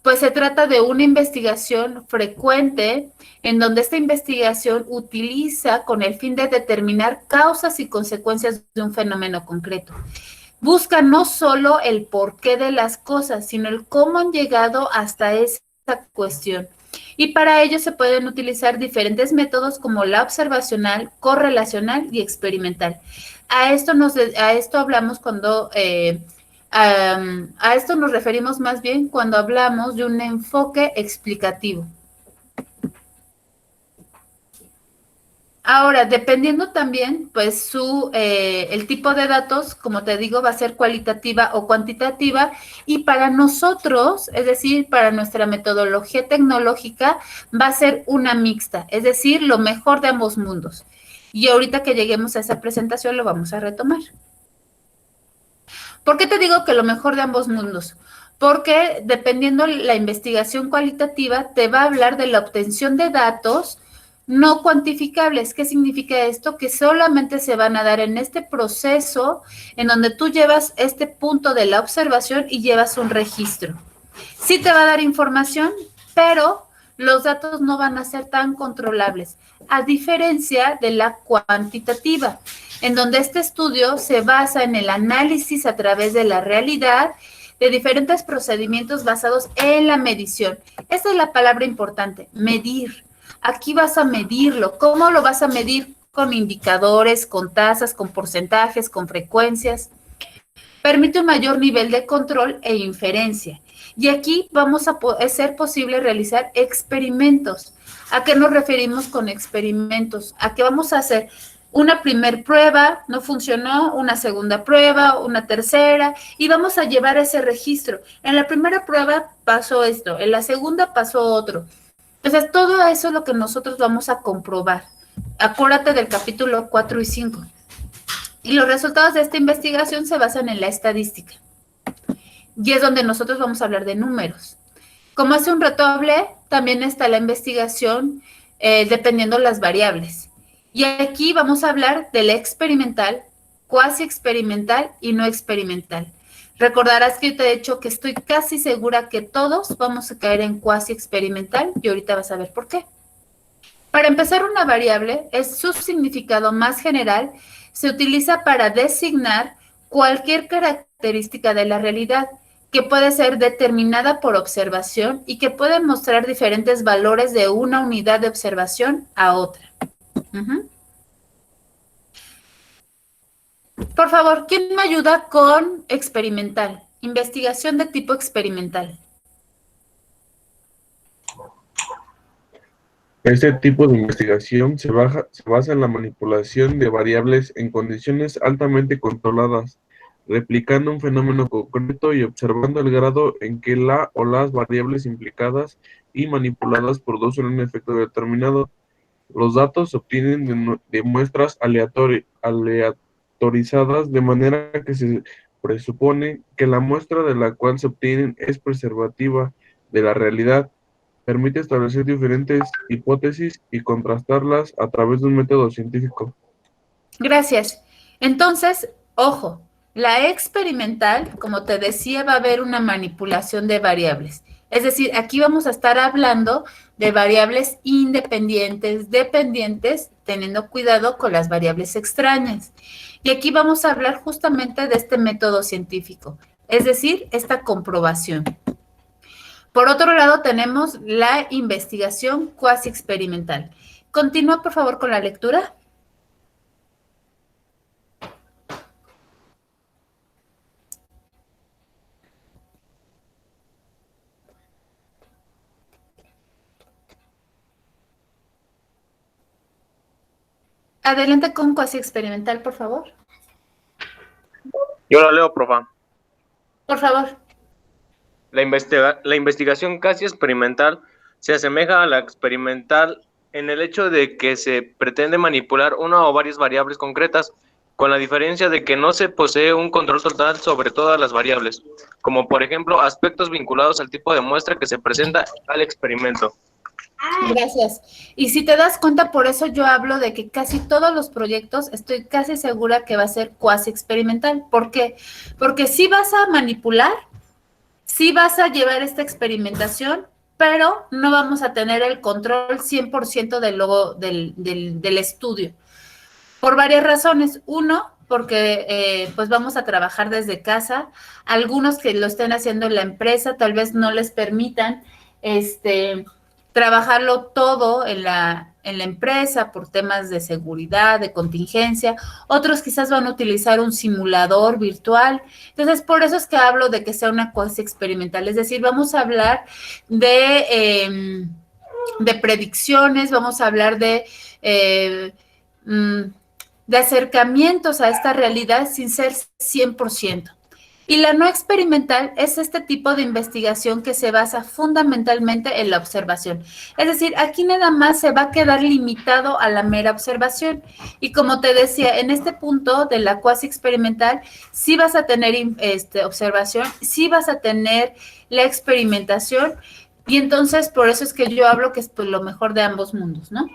Pues se trata de una investigación frecuente en donde esta investigación utiliza con el fin de determinar causas y consecuencias de un fenómeno concreto. Busca no solo el porqué de las cosas, sino el cómo han llegado hasta esa cuestión. Y para ello se pueden utilizar diferentes métodos como la observacional, correlacional y experimental. A esto hablamos cuando... a esto nos referimos más bien cuando hablamos de un enfoque explicativo. Ahora, dependiendo también, pues el tipo de datos, como te digo, va a ser cualitativa o cuantitativa, y para nosotros, es decir, para nuestra metodología tecnológica, va a ser una mixta, es decir, lo mejor de ambos mundos. Y ahorita que lleguemos a esa presentación lo vamos a retomar. ¿Por qué te digo que lo mejor de ambos mundos? Porque dependiendo la investigación cualitativa, te va a hablar de la obtención de datos no cuantificables. ¿Qué significa esto? Que solamente se van a dar en este proceso en donde tú llevas este punto de la observación y llevas un registro. Sí te va a dar información, pero los datos no van a ser tan controlables, a diferencia de la cuantitativa, en donde este estudio se basa en el análisis a través de la realidad de diferentes procedimientos basados en la medición. Esa es la palabra importante, medir. Aquí vas a medirlo. ¿Cómo lo vas a medir? Con indicadores, con tasas, con porcentajes, con frecuencias. Permite un mayor nivel de control e inferencia. Y aquí vamos a ser posible realizar experimentos. ¿A qué nos referimos con experimentos? A que vamos a hacer una primer prueba, no funcionó, una segunda prueba, una tercera, y vamos a llevar ese registro. En la primera prueba pasó esto, en la segunda pasó otro. Entonces, todo eso es lo que nosotros vamos a comprobar. Acuérdate del capítulo 4 y 5. Y los resultados de esta investigación se basan en la estadística. Y es donde nosotros vamos a hablar de números. Como hace un rato hablé, también está la investigación dependiendo las variables. Y aquí vamos a hablar de la experimental, cuasi experimental y no experimental. Recordarás que yo te he dicho que estoy casi segura que todos vamos a caer en cuasi experimental y ahorita vas a ver por qué. Para empezar, una variable es su significado más general, se utiliza para designar cualquier característica de la realidad que puede ser determinada por observación y que puede mostrar diferentes valores de una unidad de observación a otra. Por favor, ¿quién me ayuda con experimental? Investigación de tipo experimental. Este tipo de investigación se basa en la manipulación de variables en condiciones altamente controladas, replicando un fenómeno concreto y observando el grado en que la o las variables implicadas y manipuladas producen un efecto determinado. Los datos se obtienen de muestras aleatorizadas, de manera que se presupone que la muestra de la cual se obtienen es preservativa de la realidad. Permite establecer diferentes hipótesis y contrastarlas a través de un método científico. Gracias. Entonces, ojo, la experimental, como te decía, va a haber una manipulación de variables. Es decir, aquí vamos a estar hablando de variables independientes, dependientes, teniendo cuidado con las variables extrañas. Y aquí vamos a hablar justamente de este método científico, es decir, esta comprobación. Por otro lado, tenemos la investigación cuasi experimental. Continúa, por favor, con la lectura. Adelante con cuasi experimental, por favor. Yo lo leo, profa. Por favor. La investigación casi experimental se asemeja a la experimental en el hecho de que se pretende manipular una o varias variables concretas, con la diferencia de que no se posee un control total sobre todas las variables, como por ejemplo aspectos vinculados al tipo de muestra que se presenta al experimento. Gracias. Y si te das cuenta, por eso yo hablo de que casi todos los proyectos, estoy casi segura que va a ser cuasi experimental. ¿Por qué? Porque sí vas a manipular, sí vas a llevar esta experimentación, pero no vamos a tener el control 100% del estudio. Por varias razones. Uno, porque pues vamos a trabajar desde casa. Algunos que lo estén haciendo en la empresa tal vez no les permitan trabajarlo todo en la empresa por temas de seguridad, de contingencia. Otros quizás van a utilizar un simulador virtual. Entonces, por eso es que hablo de que sea una cuasi experimental. Es decir, vamos a hablar de predicciones, vamos a hablar de acercamientos a esta realidad sin ser 100%. Y la no experimental es este tipo de investigación que se basa fundamentalmente en la observación. Es decir, aquí nada más se va a quedar limitado a la mera observación. Y como te decía, en este punto de la cuasi experimental, sí vas a tener observación, sí vas a tener la experimentación. Y entonces, por eso es que yo hablo que es pues, lo mejor de ambos mundos, ¿no?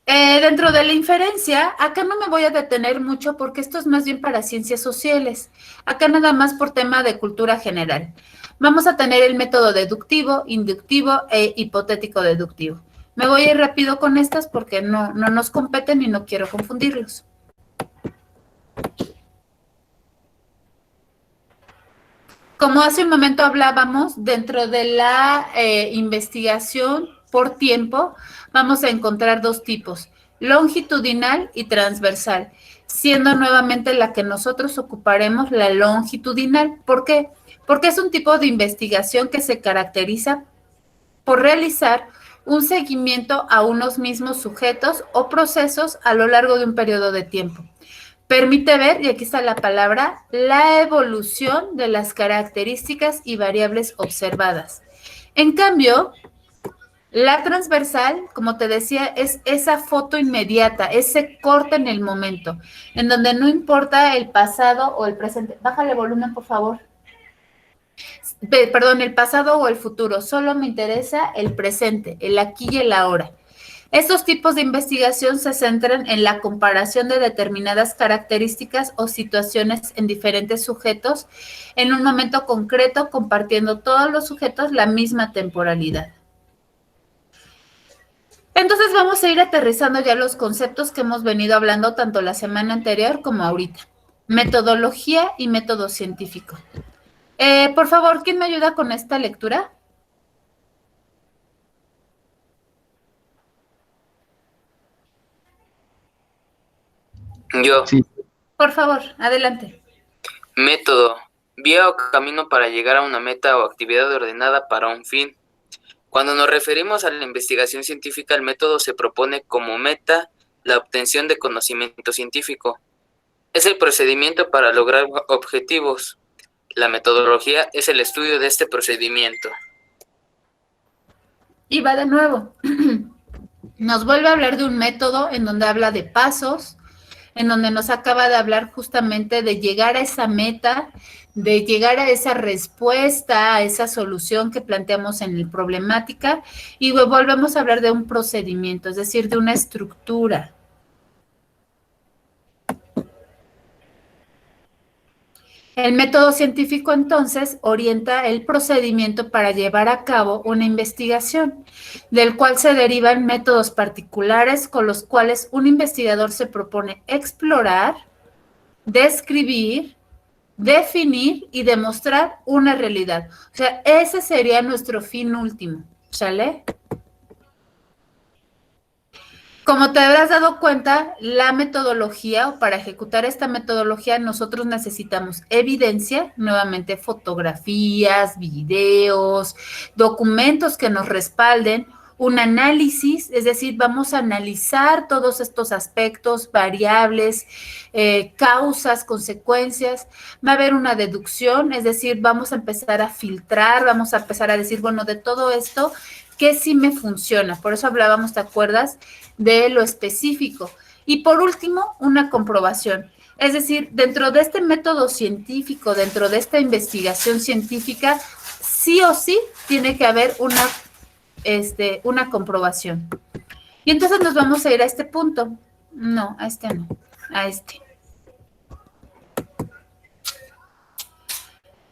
Dentro de la inferencia, acá no me voy a detener mucho porque esto es más bien para ciencias sociales. Acá nada más por tema de cultura general. Vamos a tener el método deductivo, inductivo e hipotético deductivo. Me voy a ir rápido con estas porque no nos competen y no quiero confundirlos. Como hace un momento hablábamos, dentro de la investigación por tiempo, vamos a encontrar dos tipos, longitudinal y transversal, siendo nuevamente la que nosotros ocuparemos la longitudinal. ¿Por qué? Porque es un tipo de investigación que se caracteriza por realizar un seguimiento a unos mismos sujetos o procesos a lo largo de un periodo de tiempo. Permite ver, y aquí está la palabra, la evolución de las características y variables observadas. En cambio, la transversal, como te decía, es esa foto inmediata, ese corte en el momento, en donde no importa el pasado o el presente. Bájale volumen, por favor. Perdón, el pasado o el futuro, solo me interesa el presente, el aquí y el ahora. Estos tipos de investigación se centran en la comparación de determinadas características o situaciones en diferentes sujetos en un momento concreto, compartiendo todos los sujetos la misma temporalidad. Entonces vamos a ir aterrizando ya los conceptos que hemos venido hablando tanto la semana anterior como ahorita. Metodología y método científico. Por favor, ¿quién me ayuda con esta lectura? Yo. Sí. Por favor, adelante. Método. Vía o camino para llegar a una meta o actividad ordenada para un fin. Cuando nos referimos a la investigación científica, el método se propone como meta la obtención de conocimiento científico. Es el procedimiento para lograr objetivos. La metodología es el estudio de este procedimiento. Y va de nuevo. Nos vuelve a hablar de un método en donde habla de pasos, en donde nos acaba de hablar justamente de llegar a esa meta, de llegar a esa respuesta, a esa solución que planteamos en la problemática, y volvemos a hablar de un procedimiento, es decir, de una estructura. El método científico, entonces, orienta el procedimiento para llevar a cabo una investigación, del cual se derivan métodos particulares con los cuales un investigador se propone explorar, describir, definir y demostrar una realidad. O sea, ese sería nuestro fin último, ¿sale? Como te habrás dado cuenta, la metodología, o para ejecutar esta metodología, nosotros necesitamos evidencia, nuevamente fotografías, videos, documentos que nos respalden, un análisis, es decir, vamos a analizar todos estos aspectos, variables, causas, consecuencias. Va a haber una deducción, es decir, vamos a empezar a filtrar, vamos a empezar a decir, bueno, de todo esto, ¿qué sí me funciona? Por eso hablábamos, ¿te acuerdas?, de lo específico. Y por último, una comprobación. Es decir, dentro de este método científico, dentro de esta investigación científica, sí o sí tiene que haber una comprobación. Y entonces nos vamos a ir a este punto. No, a este no, a este.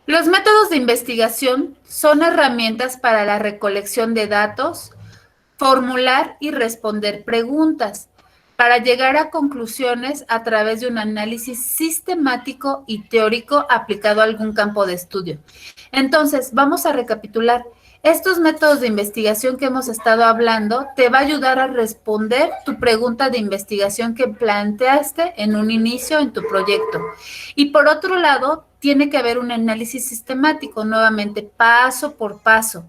Los métodos de investigación son herramientas para la recolección de datos, formular y responder preguntas, para llegar a conclusiones a través de un análisis sistemático y teórico aplicado a algún campo de estudio. Entonces, vamos a recapitular. Estos métodos de investigación que hemos estado hablando te va a ayudar a responder tu pregunta de investigación que planteaste en un inicio en tu proyecto. Y por otro lado, tiene que haber un análisis sistemático, nuevamente paso por paso.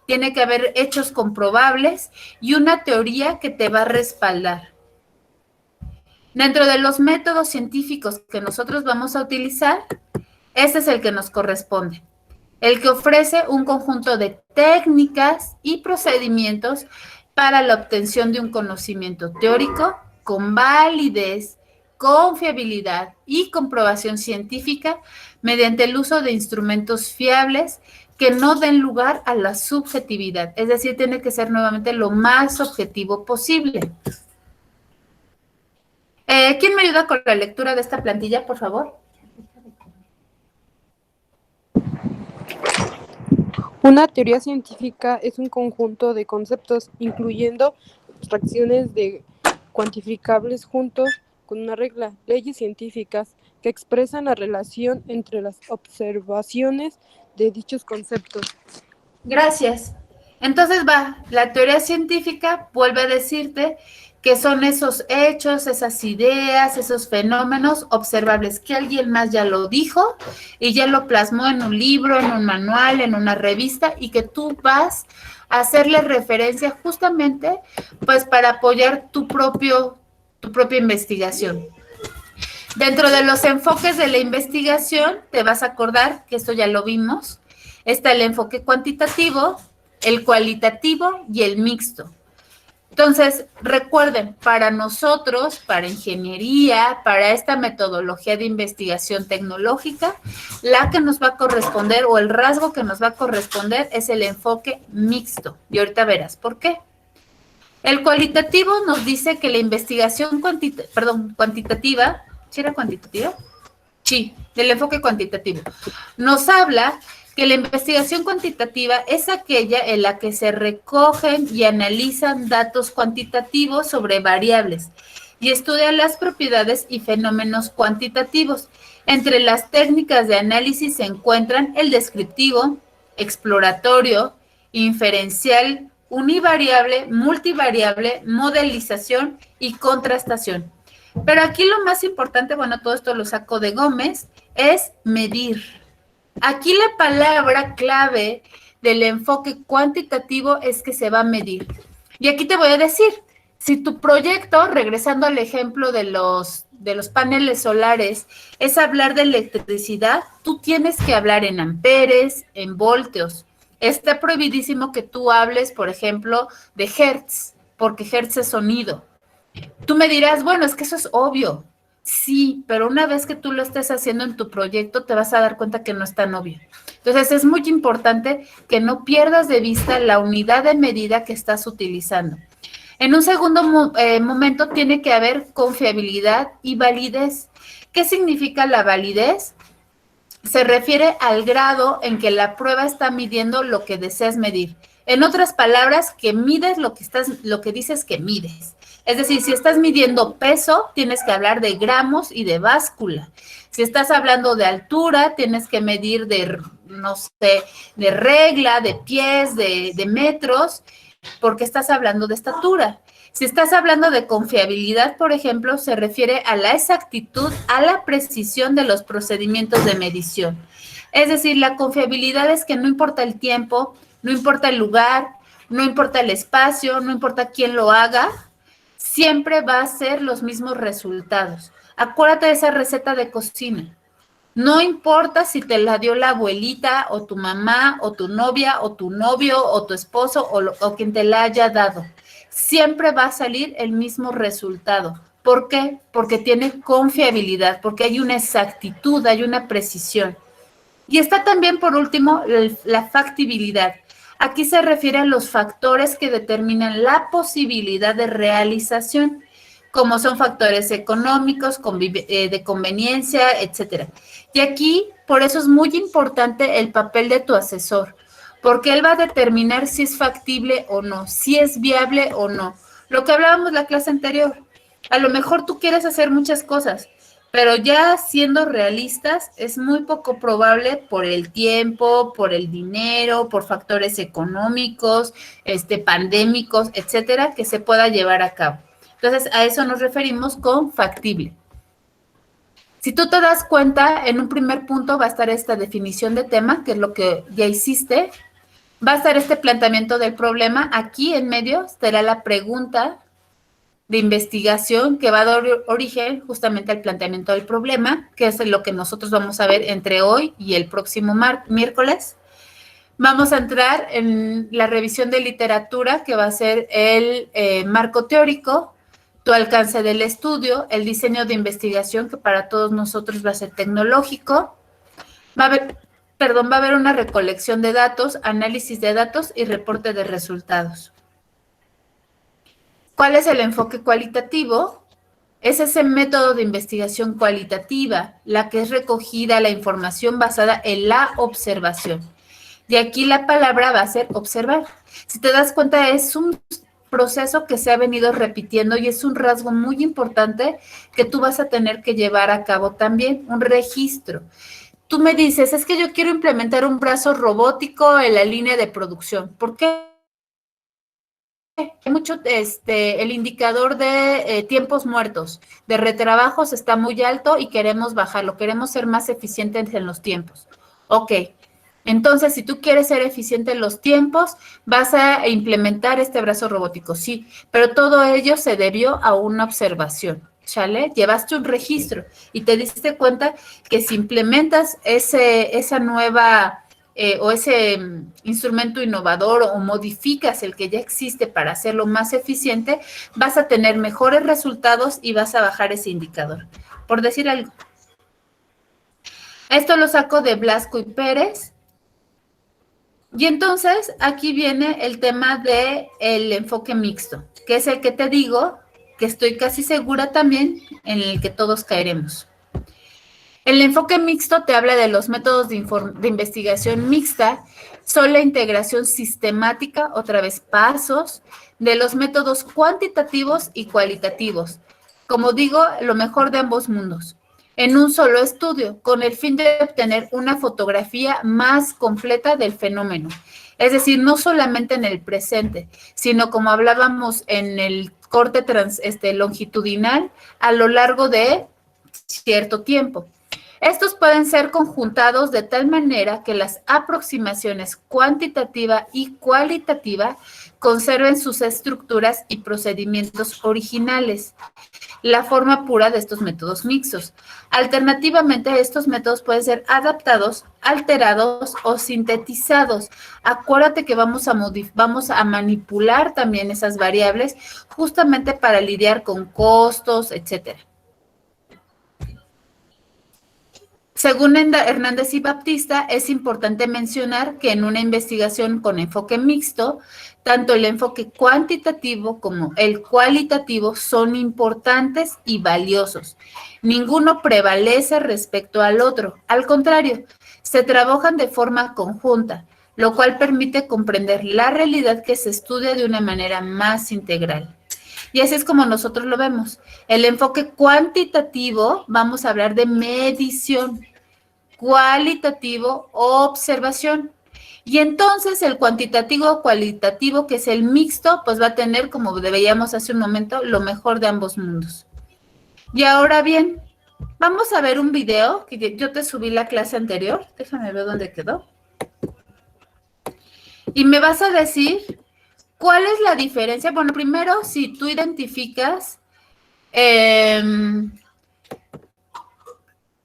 Tiene que haber hechos comprobables y una teoría que te va a respaldar. Dentro de los métodos científicos que nosotros vamos a utilizar, este es el que nos corresponde. El que ofrece un conjunto de técnicas y procedimientos para la obtención de un conocimiento teórico con validez, confiabilidad y comprobación científica mediante el uso de instrumentos fiables que no den lugar a la subjetividad. Es decir, tiene que ser nuevamente lo más objetivo posible. ¿Quién me ayuda con la lectura de esta plantilla, por favor? Una teoría científica es un conjunto de conceptos, incluyendo abstracciones de cuantificables juntos con una regla, leyes científicas que expresan la relación entre las observaciones de dichos conceptos. Gracias. Entonces la teoría científica vuelve a decirte que son esos hechos, esas ideas, esos fenómenos observables que alguien más ya lo dijo y ya lo plasmó en un libro, en un manual, en una revista y que tú vas a hacerle referencia justamente pues para apoyar tu propia investigación. Dentro de los enfoques de la investigación, te vas a acordar que esto ya lo vimos, está el enfoque cuantitativo, el cualitativo y el mixto. Entonces, recuerden, para nosotros, para ingeniería, para esta metodología de investigación tecnológica, la que nos va a corresponder o el rasgo que nos va a corresponder es el enfoque mixto. Y ahorita verás por qué. El cualitativo nos dice que la investigación cuantitativa, ¿sí era cuantitativa? Sí, del enfoque cuantitativo. Nos habla que la investigación cuantitativa es aquella en la que se recogen y analizan datos cuantitativos sobre variables y estudia las propiedades y fenómenos cuantitativos. Entre las técnicas de análisis se encuentran el descriptivo, exploratorio, inferencial, univariable, multivariable, modelización y contrastación. Pero aquí lo más importante, bueno, todo esto lo saco de Gómez, es medir. Aquí la palabra clave del enfoque cuantitativo es que se va a medir. Y aquí te voy a decir, si tu proyecto, regresando al ejemplo de los paneles solares, es hablar de electricidad, tú tienes que hablar en amperes, en voltios. Está prohibidísimo que tú hables, por ejemplo, de hertz, porque hertz es sonido. Tú me dirás, bueno, es que eso es obvio. Sí, pero una vez que tú lo estés haciendo en tu proyecto, te vas a dar cuenta que no es tan obvio. Entonces, es muy importante que no pierdas de vista la unidad de medida que estás utilizando. En un segundo momento, tiene que haber confiabilidad y validez. ¿Qué significa la validez? se refiere al grado en que la prueba está midiendo lo que deseas medir. En otras palabras, que mides lo que dices que mides. Es decir, si estás midiendo peso, tienes que hablar de gramos y de báscula. Si estás hablando de altura, tienes que medir de, no sé, de regla, de pies, de metros, porque estás hablando de estatura. Si estás hablando de confiabilidad, por ejemplo, se refiere a la exactitud, a la precisión de los procedimientos de medición. Es decir, la confiabilidad es que no importa el tiempo, no importa el lugar, no importa el espacio, no importa quién lo haga, siempre va a ser los mismos resultados. Acuérdate de esa receta de cocina. No importa si te la dio la abuelita o tu mamá o tu novia o tu novio o tu esposo o quien te la haya dado. Siempre va a salir el mismo resultado. ¿Por qué? Porque tiene confiabilidad, porque hay una exactitud, hay una precisión. Y está también, por último, la factibilidad. Aquí se refiere a los factores que determinan la posibilidad de realización, como son factores económicos, de conveniencia, etcétera. Y aquí, por eso es muy importante el papel de tu asesor, porque él va a determinar si es factible o no, si es viable o no. Lo que hablábamos la clase anterior, a lo mejor tú quieres hacer muchas cosas, pero ya siendo realistas, es muy poco probable por el tiempo, por el dinero, por factores económicos, pandémicos, etcétera, que se pueda llevar a cabo. Entonces, a eso nos referimos con factible. Si tú te das cuenta, en un primer punto va a estar esta definición de tema, que es lo que ya hiciste. Va a estar este planteamiento del problema. Aquí en medio estará la pregunta de investigación que va a dar origen justamente al planteamiento del problema, que es lo que nosotros vamos a ver entre hoy y el próximo miércoles. Vamos a entrar en la revisión de literatura, que va a ser el marco teórico, tu alcance del estudio, el diseño de investigación, que para todos nosotros va a ser tecnológico. Va a haber una recolección de datos, análisis de datos y reporte de resultados. ¿Cuál es el enfoque cualitativo? Es ese método de investigación cualitativa, la que es recogida la información basada en la observación. Y aquí la palabra va a ser observar. Si te das cuenta, es un proceso que se ha venido repitiendo y es un rasgo muy importante que tú vas a tener que llevar a cabo también, un registro. Tú me dices, es que yo quiero implementar un brazo robótico en la línea de producción. ¿Por qué? Mucho el indicador de tiempos muertos, de retrabajos está muy alto y queremos bajarlo, queremos ser más eficientes en los tiempos. Ok, entonces si tú quieres ser eficiente en los tiempos, vas a implementar este brazo robótico, sí, pero todo ello se debió a una observación, ¿sale? Llevaste un registro y te diste cuenta que si implementas esa nueva o ese instrumento innovador o modificas el que ya existe para hacerlo más eficiente, vas a tener mejores resultados y vas a bajar ese indicador. Por decir algo. Esto lo saco de Blasco y Pérez. Y entonces aquí viene el tema del enfoque mixto, que es el que te digo, que estoy casi segura también en el que todos caeremos. El enfoque mixto te habla de los métodos de investigación mixta, son la integración sistemática, otra vez pasos, de los métodos cuantitativos y cualitativos. Como digo, lo mejor de ambos mundos, en un solo estudio, con el fin de obtener una fotografía más completa del fenómeno. Es decir, no solamente en el presente, sino como hablábamos en el corte longitudinal a lo largo de cierto tiempo. Estos pueden ser conjuntados de tal manera que las aproximaciones cuantitativa y cualitativa conserven sus estructuras y procedimientos originales, la forma pura de estos métodos mixtos. Alternativamente, estos métodos pueden ser adaptados, alterados o sintetizados. Acuérdate que vamos a manipular también esas variables justamente para lidiar con costos, etcétera. Según Hernández y Baptista, es importante mencionar que en una investigación con enfoque mixto, tanto el enfoque cuantitativo como el cualitativo son importantes y valiosos. Ninguno prevalece respecto al otro. Al contrario, se trabajan de forma conjunta, lo cual permite comprender la realidad que se estudia de una manera más integral. Y así es como nosotros lo vemos. El enfoque cuantitativo, vamos a hablar de medición, cualitativo, observación. Y entonces el cuantitativo o cualitativo, que es el mixto, pues va a tener, como veíamos hace un momento, lo mejor de ambos mundos. Y ahora bien, vamos a ver un video, que yo te subí la clase anterior, déjame ver dónde quedó. Y me vas a decir cuál es la diferencia. Bueno, primero, si tú identificas qué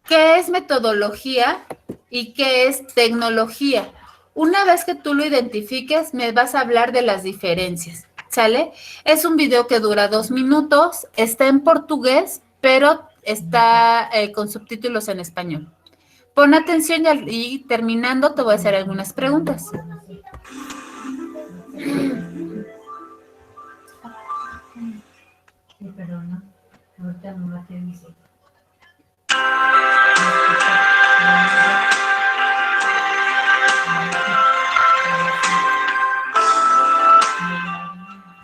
es metodología y qué es tecnología. Una vez que tú lo identifiques, me vas a hablar de las diferencias, ¿sale? Es un video que dura 2 minutos, está en portugués, pero está con subtítulos en español. Pon atención y terminando te voy a hacer algunas preguntas. Perdona, ahorita no la tienes.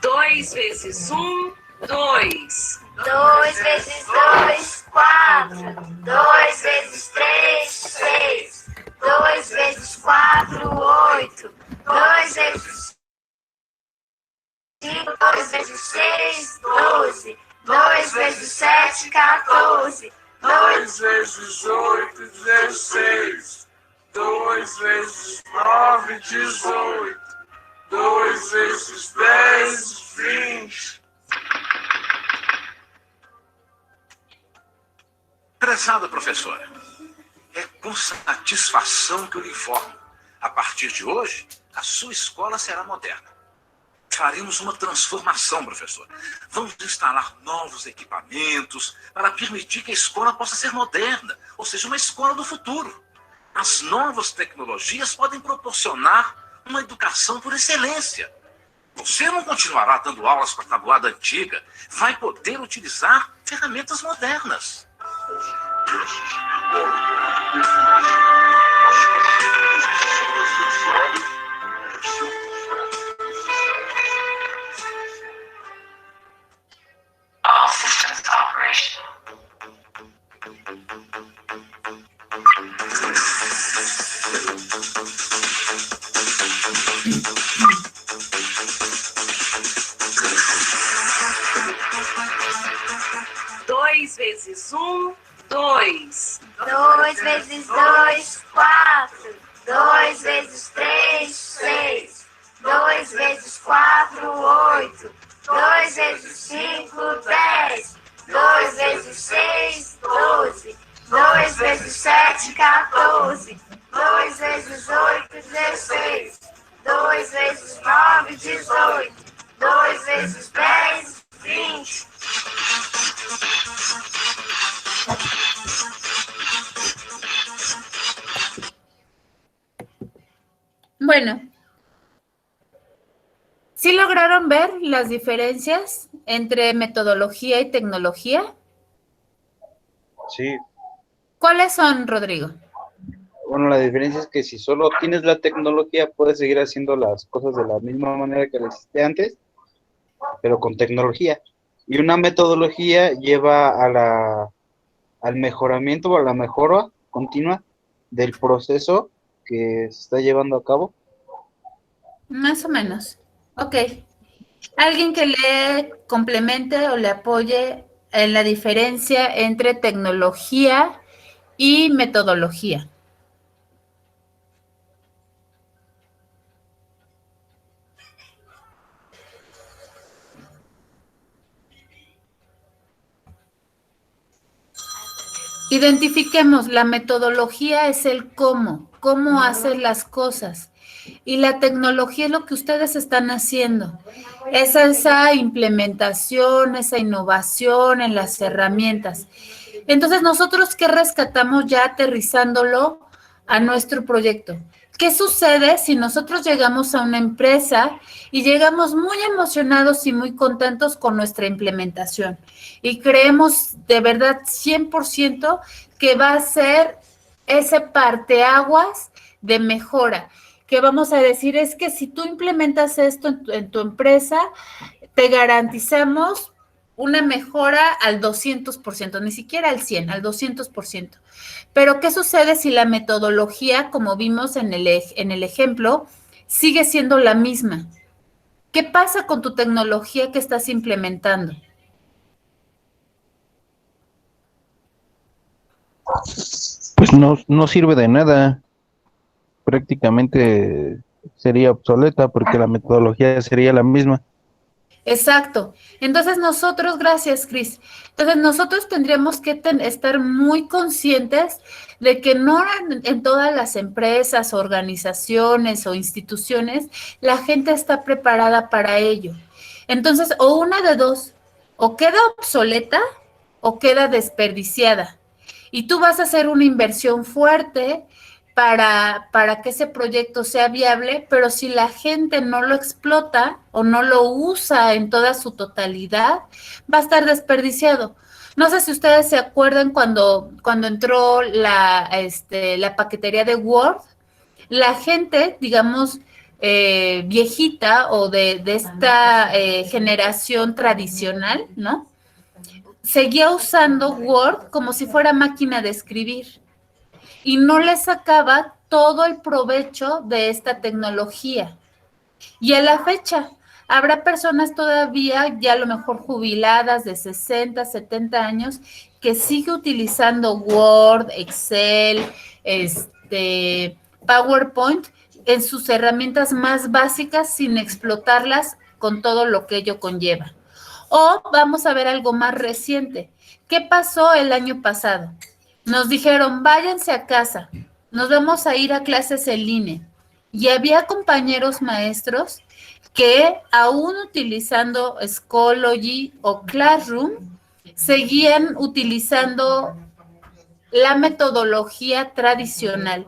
2 vezes 1, 2. 2 vezes 2, 4. 2 vezes 3, 6. 2 vezes 4, 8. 2 vezes 5, 2 vezes 6, 12. 2 vezes 7, 14. 2 vezes 8, 16. 2 vezes 9, 18. 2 vezes 10, 20. Prezada professora, é com satisfação que eu lhe informo. A partir de hoje, a sua escola será moderna. Faremos uma transformação, professora. Vamos instalar novos equipamentos para permitir que a escola possa ser moderna, ou seja, uma escola do futuro. As novas tecnologias podem proporcionar uma educação por excelência. Você não continuará dando aulas com a tabuada antiga, vai poder utilizar ferramentas modernas. All systems operational. 2 vezes 1, 2. 2 vezes 2, 4. 2 vezes 3, 6. 2 vezes 4, 8. 2 vezes 5, 10. 2 vezes 6, 12. 2 vezes 7, 14. 2 vezes 8, 16. 2 vezes 9, 18. 2 vezes 10, 20. Bueno, ¿sí lograron ver las diferencias entre metodología y tecnología? Sí. ¿Cuáles son, Rodrigo? Bueno, la diferencia es que si solo tienes la tecnología, puedes seguir haciendo las cosas de la misma manera que lo hiciste antes, pero con tecnología. Y una metodología lleva al mejoramiento o a la mejora continua del proceso que se está llevando a cabo. Más o menos. Ok. ¿Alguien que le complemente o le apoye en la diferencia entre tecnología y metodología? Identifiquemos, la metodología es el cómo haces las cosas. Y la tecnología es lo que ustedes están haciendo. Es esa implementación, esa innovación en las herramientas. Entonces, nosotros, ¿qué rescatamos ya aterrizándolo a nuestro proyecto? ¿Qué sucede si nosotros llegamos a una empresa y llegamos muy emocionados y muy contentos con nuestra implementación? Y creemos de verdad 100% que va a ser ese parteaguas de mejora, que vamos a decir es que si tú implementas esto en tu empresa, te garantizamos una mejora al 200%, ni siquiera al 100%, al 200%. Pero, ¿qué sucede si la metodología, como vimos en el ejemplo, sigue siendo la misma? ¿Qué pasa con tu tecnología que estás implementando? Pues no sirve de nada. Prácticamente sería obsoleta porque la metodología sería la misma. Exacto. Entonces nosotros, gracias, Cris. Entonces nosotros tendríamos que estar muy conscientes de que no en todas las empresas, organizaciones o instituciones la gente está preparada para ello. Entonces, o una de dos, o queda obsoleta o queda desperdiciada. Y tú vas a hacer una inversión fuerte para que ese proyecto sea viable, pero si la gente no lo explota o no lo usa en toda su totalidad, va a estar desperdiciado. No sé si ustedes se acuerdan cuando entró la paquetería de Word, la gente, digamos, viejita o de esta generación tradicional, ¿no? Seguía usando Word como si fuera máquina de escribir y no le sacaba todo el provecho de esta tecnología. Y a la fecha, habrá personas todavía, ya a lo mejor jubiladas de 60, 70 años, que sigue utilizando Word, Excel, PowerPoint en sus herramientas más básicas sin explotarlas con todo lo que ello conlleva. O vamos a ver algo más reciente. ¿Qué pasó el año pasado? Nos dijeron, váyanse a casa, nos vamos a ir a clases en línea. Y había compañeros maestros que aún utilizando Schoology o Classroom, seguían utilizando la metodología tradicional.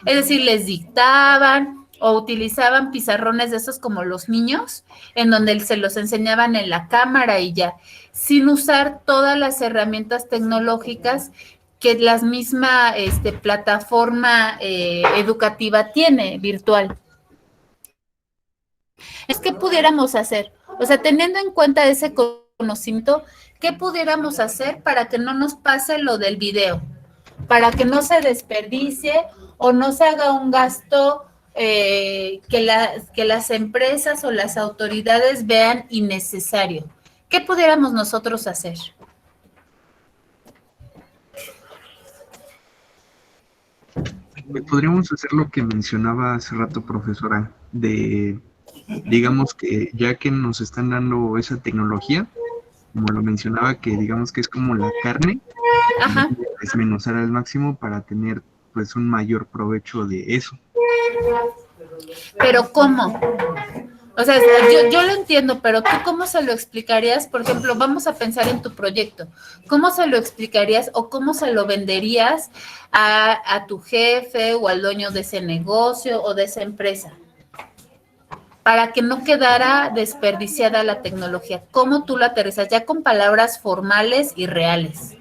Es decir, les dictaban o utilizaban pizarrones de esos como los niños, en donde se los enseñaban en la cámara y ya, sin usar todas las herramientas tecnológicas que la misma plataforma educativa tiene, virtual. Es que pudiéramos hacer, o sea, teniendo en cuenta ese conocimiento, ¿qué pudiéramos hacer para que no nos pase lo del video? Para que no se desperdicie o no se haga un gasto que las empresas o las autoridades vean innecesario. ¿Qué pudiéramos nosotros hacer? Podríamos hacer lo que mencionaba hace rato, profesora, de, digamos que ya que nos están dando esa tecnología, como lo mencionaba, que digamos que es como la carne, desmenuzar al máximo para tener pues un mayor provecho de eso. Pero ¿cómo? O sea, yo lo entiendo, pero ¿tú cómo se lo explicarías? Por ejemplo, vamos a pensar en tu proyecto. ¿Cómo se lo explicarías o cómo se lo venderías a tu jefe o al dueño de ese negocio o de esa empresa? Para que no quedara desperdiciada la tecnología. ¿Cómo tú lo aterrizas? Ya con palabras formales y reales.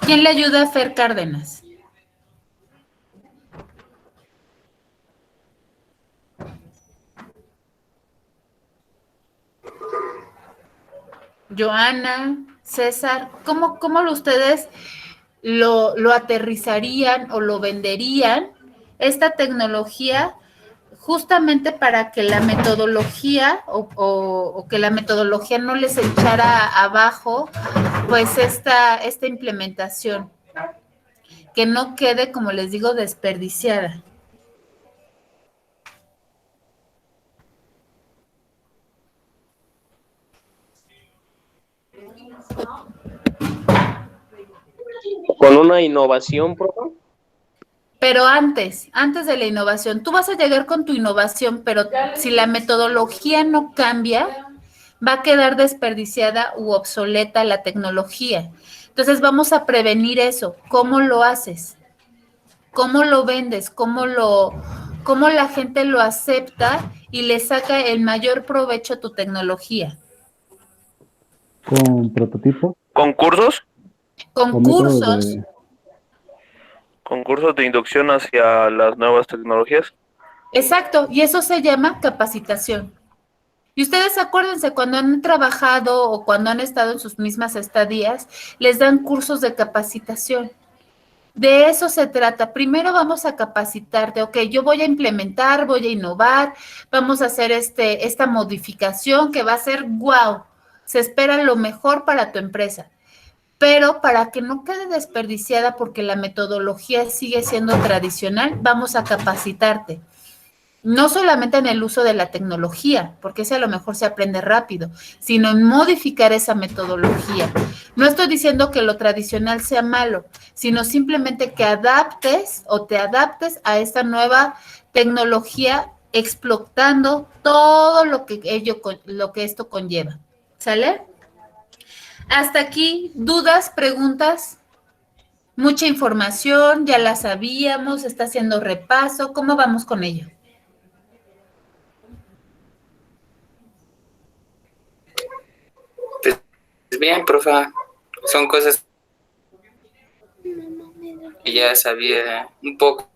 ¿Quién le ayuda a Fer Cárdenas? Joana, César, ¿cómo ustedes lo aterrizarían o lo venderían esta tecnología justamente para que la metodología o que la metodología no les echara abajo pues esta implementación, que no quede, como les digo, desperdiciada? ¿Con una innovación, profe? Pero antes de la innovación, tú vas a llegar con tu innovación, pero si la metodología no cambia, va a quedar desperdiciada u obsoleta la tecnología. Entonces vamos a prevenir eso. ¿Cómo lo haces? ¿Cómo lo vendes? ¿Cómo la gente lo acepta y le saca el mayor provecho a tu tecnología? Con prototipo ¿Concursos? o métodos Concursos. de... ¿Concursos de inducción hacia las nuevas tecnologías? Exacto, y eso se llama capacitación. Y ustedes acuérdense, cuando han trabajado o cuando han estado en sus mismas estadías, les dan cursos de capacitación. De eso se trata. Primero vamos a capacitarte, ok, yo voy a implementar, voy a innovar, vamos a hacer esta modificación que va a ser wow, se espera lo mejor para tu empresa. Pero para que no quede desperdiciada porque la metodología sigue siendo tradicional, vamos a capacitarte. No solamente en el uso de la tecnología, porque ese a lo mejor se aprende rápido, sino en modificar esa metodología. No estoy diciendo que lo tradicional sea malo, sino simplemente que adaptes o te adaptes a esta nueva tecnología explotando todo lo que esto conlleva. ¿Sale? Hasta aquí, dudas, preguntas, mucha información, ya la sabíamos, está haciendo repaso, ¿cómo vamos con ello? Pues bien, profa, son cosas que ya sabía un poco,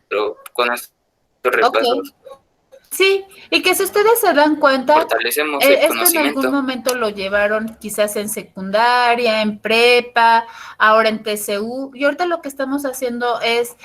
pero con estos repasos Sí, y que si ustedes se dan cuenta, fortalecemos el esto en conocimiento. algún momento lo llevaron quizás en secundaria, en prepa, ahora en TCU, y ahorita lo que estamos haciendo es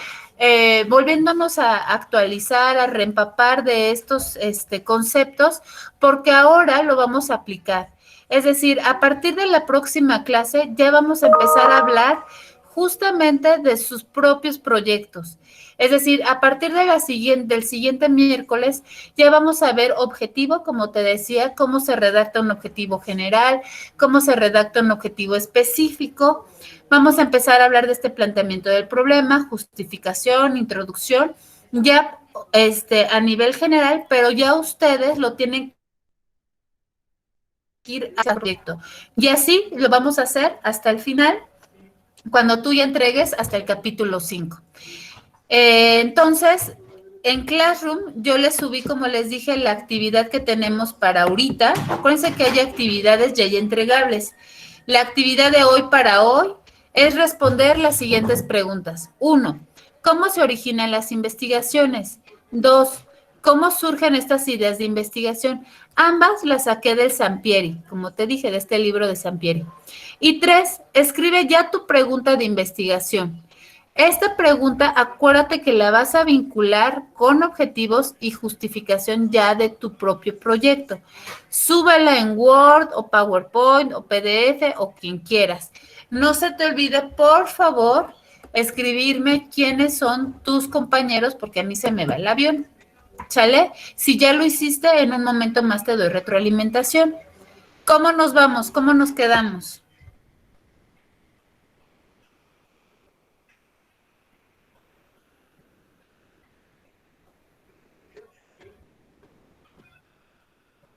volviéndonos a actualizar, a reempapar de estos conceptos, porque ahora lo vamos a aplicar. Es decir, a partir de la próxima clase ya vamos a empezar a hablar justamente de sus propios proyectos. Es decir, a partir de del siguiente miércoles ya vamos a ver objetivo, como te decía, cómo se redacta un objetivo general, cómo se redacta un objetivo específico. Vamos a empezar a hablar de este planteamiento del problema, justificación, introducción, ya a nivel general, pero ya ustedes lo tienen que ir al proyecto. Y así lo vamos a hacer hasta el final, cuando tú ya entregues hasta el capítulo 5. Entonces, en Classroom yo les subí, como les dije, la actividad que tenemos para ahorita. Acuérdense que hay actividades y hay entregables. La actividad de hoy para hoy es responder las siguientes preguntas. 1. ¿Cómo se originan las investigaciones? 2. ¿Cómo surgen estas ideas de investigación? Ambas las saqué del Sampieri, como te dije, de este libro de Sampieri. Y 3. Escribe ya tu pregunta de investigación. Esta pregunta, acuérdate que la vas a vincular con objetivos y justificación ya de tu propio proyecto. Súbela en Word o PowerPoint o PDF o quien quieras. No se te olvide, por favor, escribirme quiénes son tus compañeros, porque a mí se me va el avión. ¿Sale? Si ya lo hiciste, en un momento más te doy retroalimentación. ¿Cómo nos vamos? ¿Cómo nos quedamos?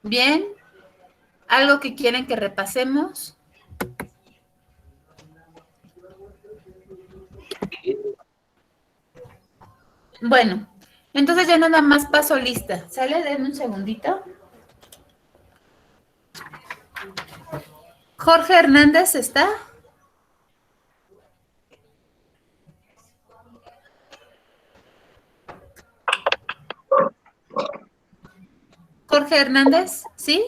Bien, ¿algo que quieren que repasemos? Bueno, entonces ya nada más paso lista. ¿Sale? Denme un segundito. Jorge Hernández, ¿está? Jorge Hernández, ¿sí?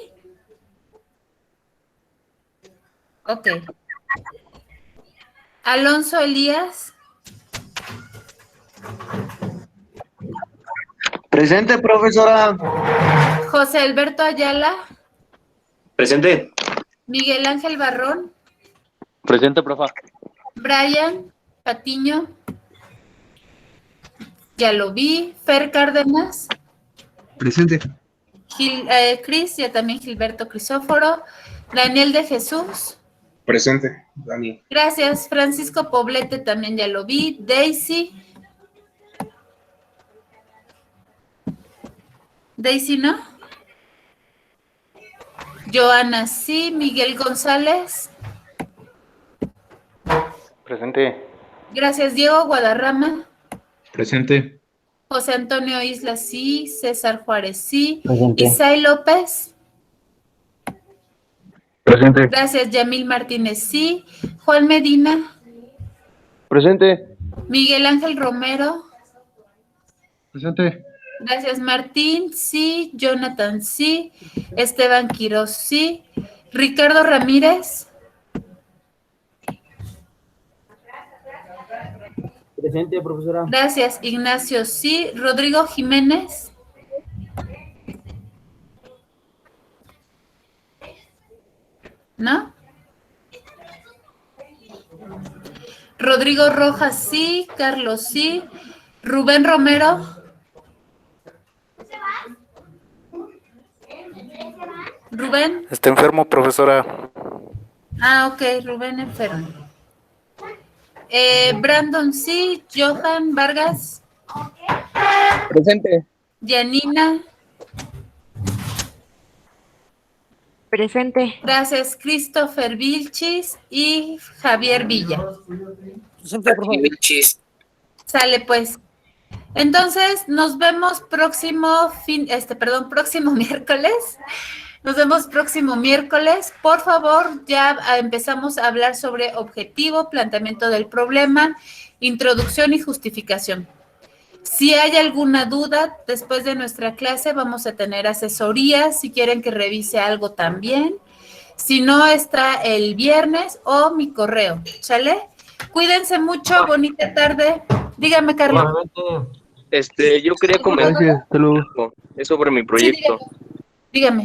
Ok. Alonso Elías. Presente, profesora. José Alberto Ayala. Presente. Miguel Ángel Barrón. Presente, profa. Brian Patiño. Ya lo vi. Fer Cárdenas. Presente. Cris, ya también Gilberto Crisóforo. Daniel de Jesús. Presente, Dani. Gracias. Francisco Poblete también ya lo vi. Daisy. Daisy, ¿no? Joana, sí. Miguel González. Presente. Gracias. Diego Guadarrama. Presente. José Antonio Isla, sí. César Juárez, sí. Presente. Isai López. Presente. Gracias, Yamil Martínez, sí. Juan Medina. Presente. Miguel Ángel Romero. Presente. Gracias, Martín, sí. Jonathan, sí. Esteban Quiroz, sí. Ricardo Ramírez. Presente, profesora. Gracias, Ignacio, sí. Rodrigo Jiménez. ¿No? Rodrigo Rojas, sí. Carlos, sí. Rubén Romero. Rubén. Está enfermo, profesora. Ah, ok, Rubén enfermo. Brandon, sí. Johan Vargas. Presente. Yanina. Presente. Gracias, Christopher Vilchis y Javier Villa. Vilchis. Sale pues. Entonces, nos vemos próximo miércoles. Nos vemos próximo miércoles. Por favor, ya empezamos a hablar sobre objetivo, planteamiento del problema, introducción y justificación. Si hay alguna duda, después de nuestra clase vamos a tener asesoría, si quieren que revise algo también. Si no, está el viernes o mi correo, ¿sale? Cuídense mucho, bonita tarde. Dígame, Carlos. Yo quería comentar. Gracias, hasta luego. Es sobre mi proyecto. Dígame.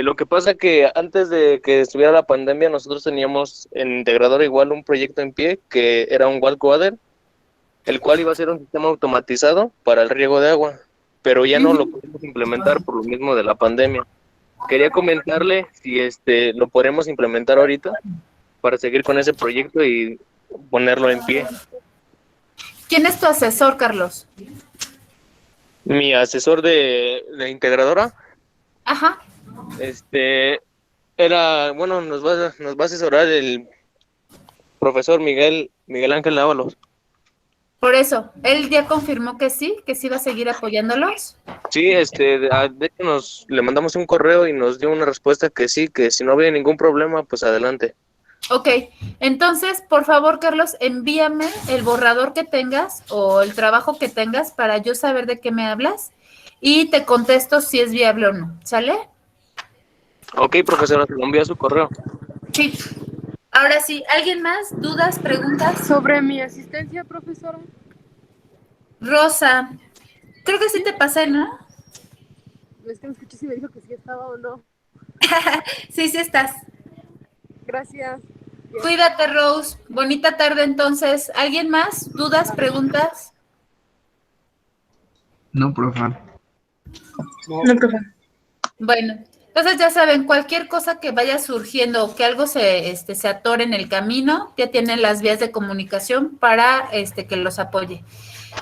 Lo que pasa que antes de que estuviera la pandemia, nosotros teníamos en Integradora igual un proyecto en pie que era un wall coader, el cual iba a ser un sistema automatizado para el riego de agua, pero ya no lo pudimos implementar por lo mismo de la pandemia. Quería comentarle si lo podemos implementar ahorita para seguir con ese proyecto y ponerlo en pie. ¿Quién es tu asesor, Carlos? Mi asesor de Integradora, Ajá. nos va a asesorar el profesor Miguel Ángel Ábalos. Por eso, ¿él ya confirmó que sí va a seguir apoyándolos? Sí, de hecho le mandamos un correo y nos dio una respuesta que sí, que si no había ningún problema, pues adelante. Ok, entonces, por favor, Carlos, envíame el borrador que tengas o el trabajo que tengas para yo saber de qué me hablas y te contesto si es viable o no, ¿sale? Ok, profesora, se lo envía a su correo. Sí. Ahora sí, ¿alguien más? ¿Dudas, preguntas? Sobre mi asistencia, profesora. Rosa, creo que sí te pasé, ¿no? Es que no escuché si me dijo que sí estaba o no. Sí estás. Gracias. Cuídate, Rose. Bonita tarde, entonces. ¿Alguien más? ¿Dudas, preguntas? No, profe. No, profe. Bueno, entonces ya saben, cualquier cosa que vaya surgiendo o que algo se atore en el camino, ya tienen las vías de comunicación para que los apoye.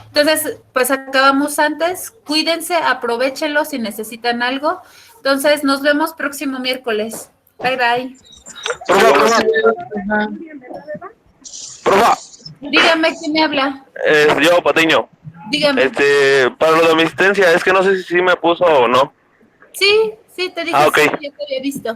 Entonces, pues acabamos antes. Cuídense, aprovechenlo si necesitan algo. Entonces, nos vemos próximo miércoles. Bye, bye. Profa. Dígame, ¿quién me habla? Yo, Patiño. Dígame. Para lo de mi asistencia, es que no sé si me puso o no. Sí, te dije Ah, ok. sí, yo te había visto.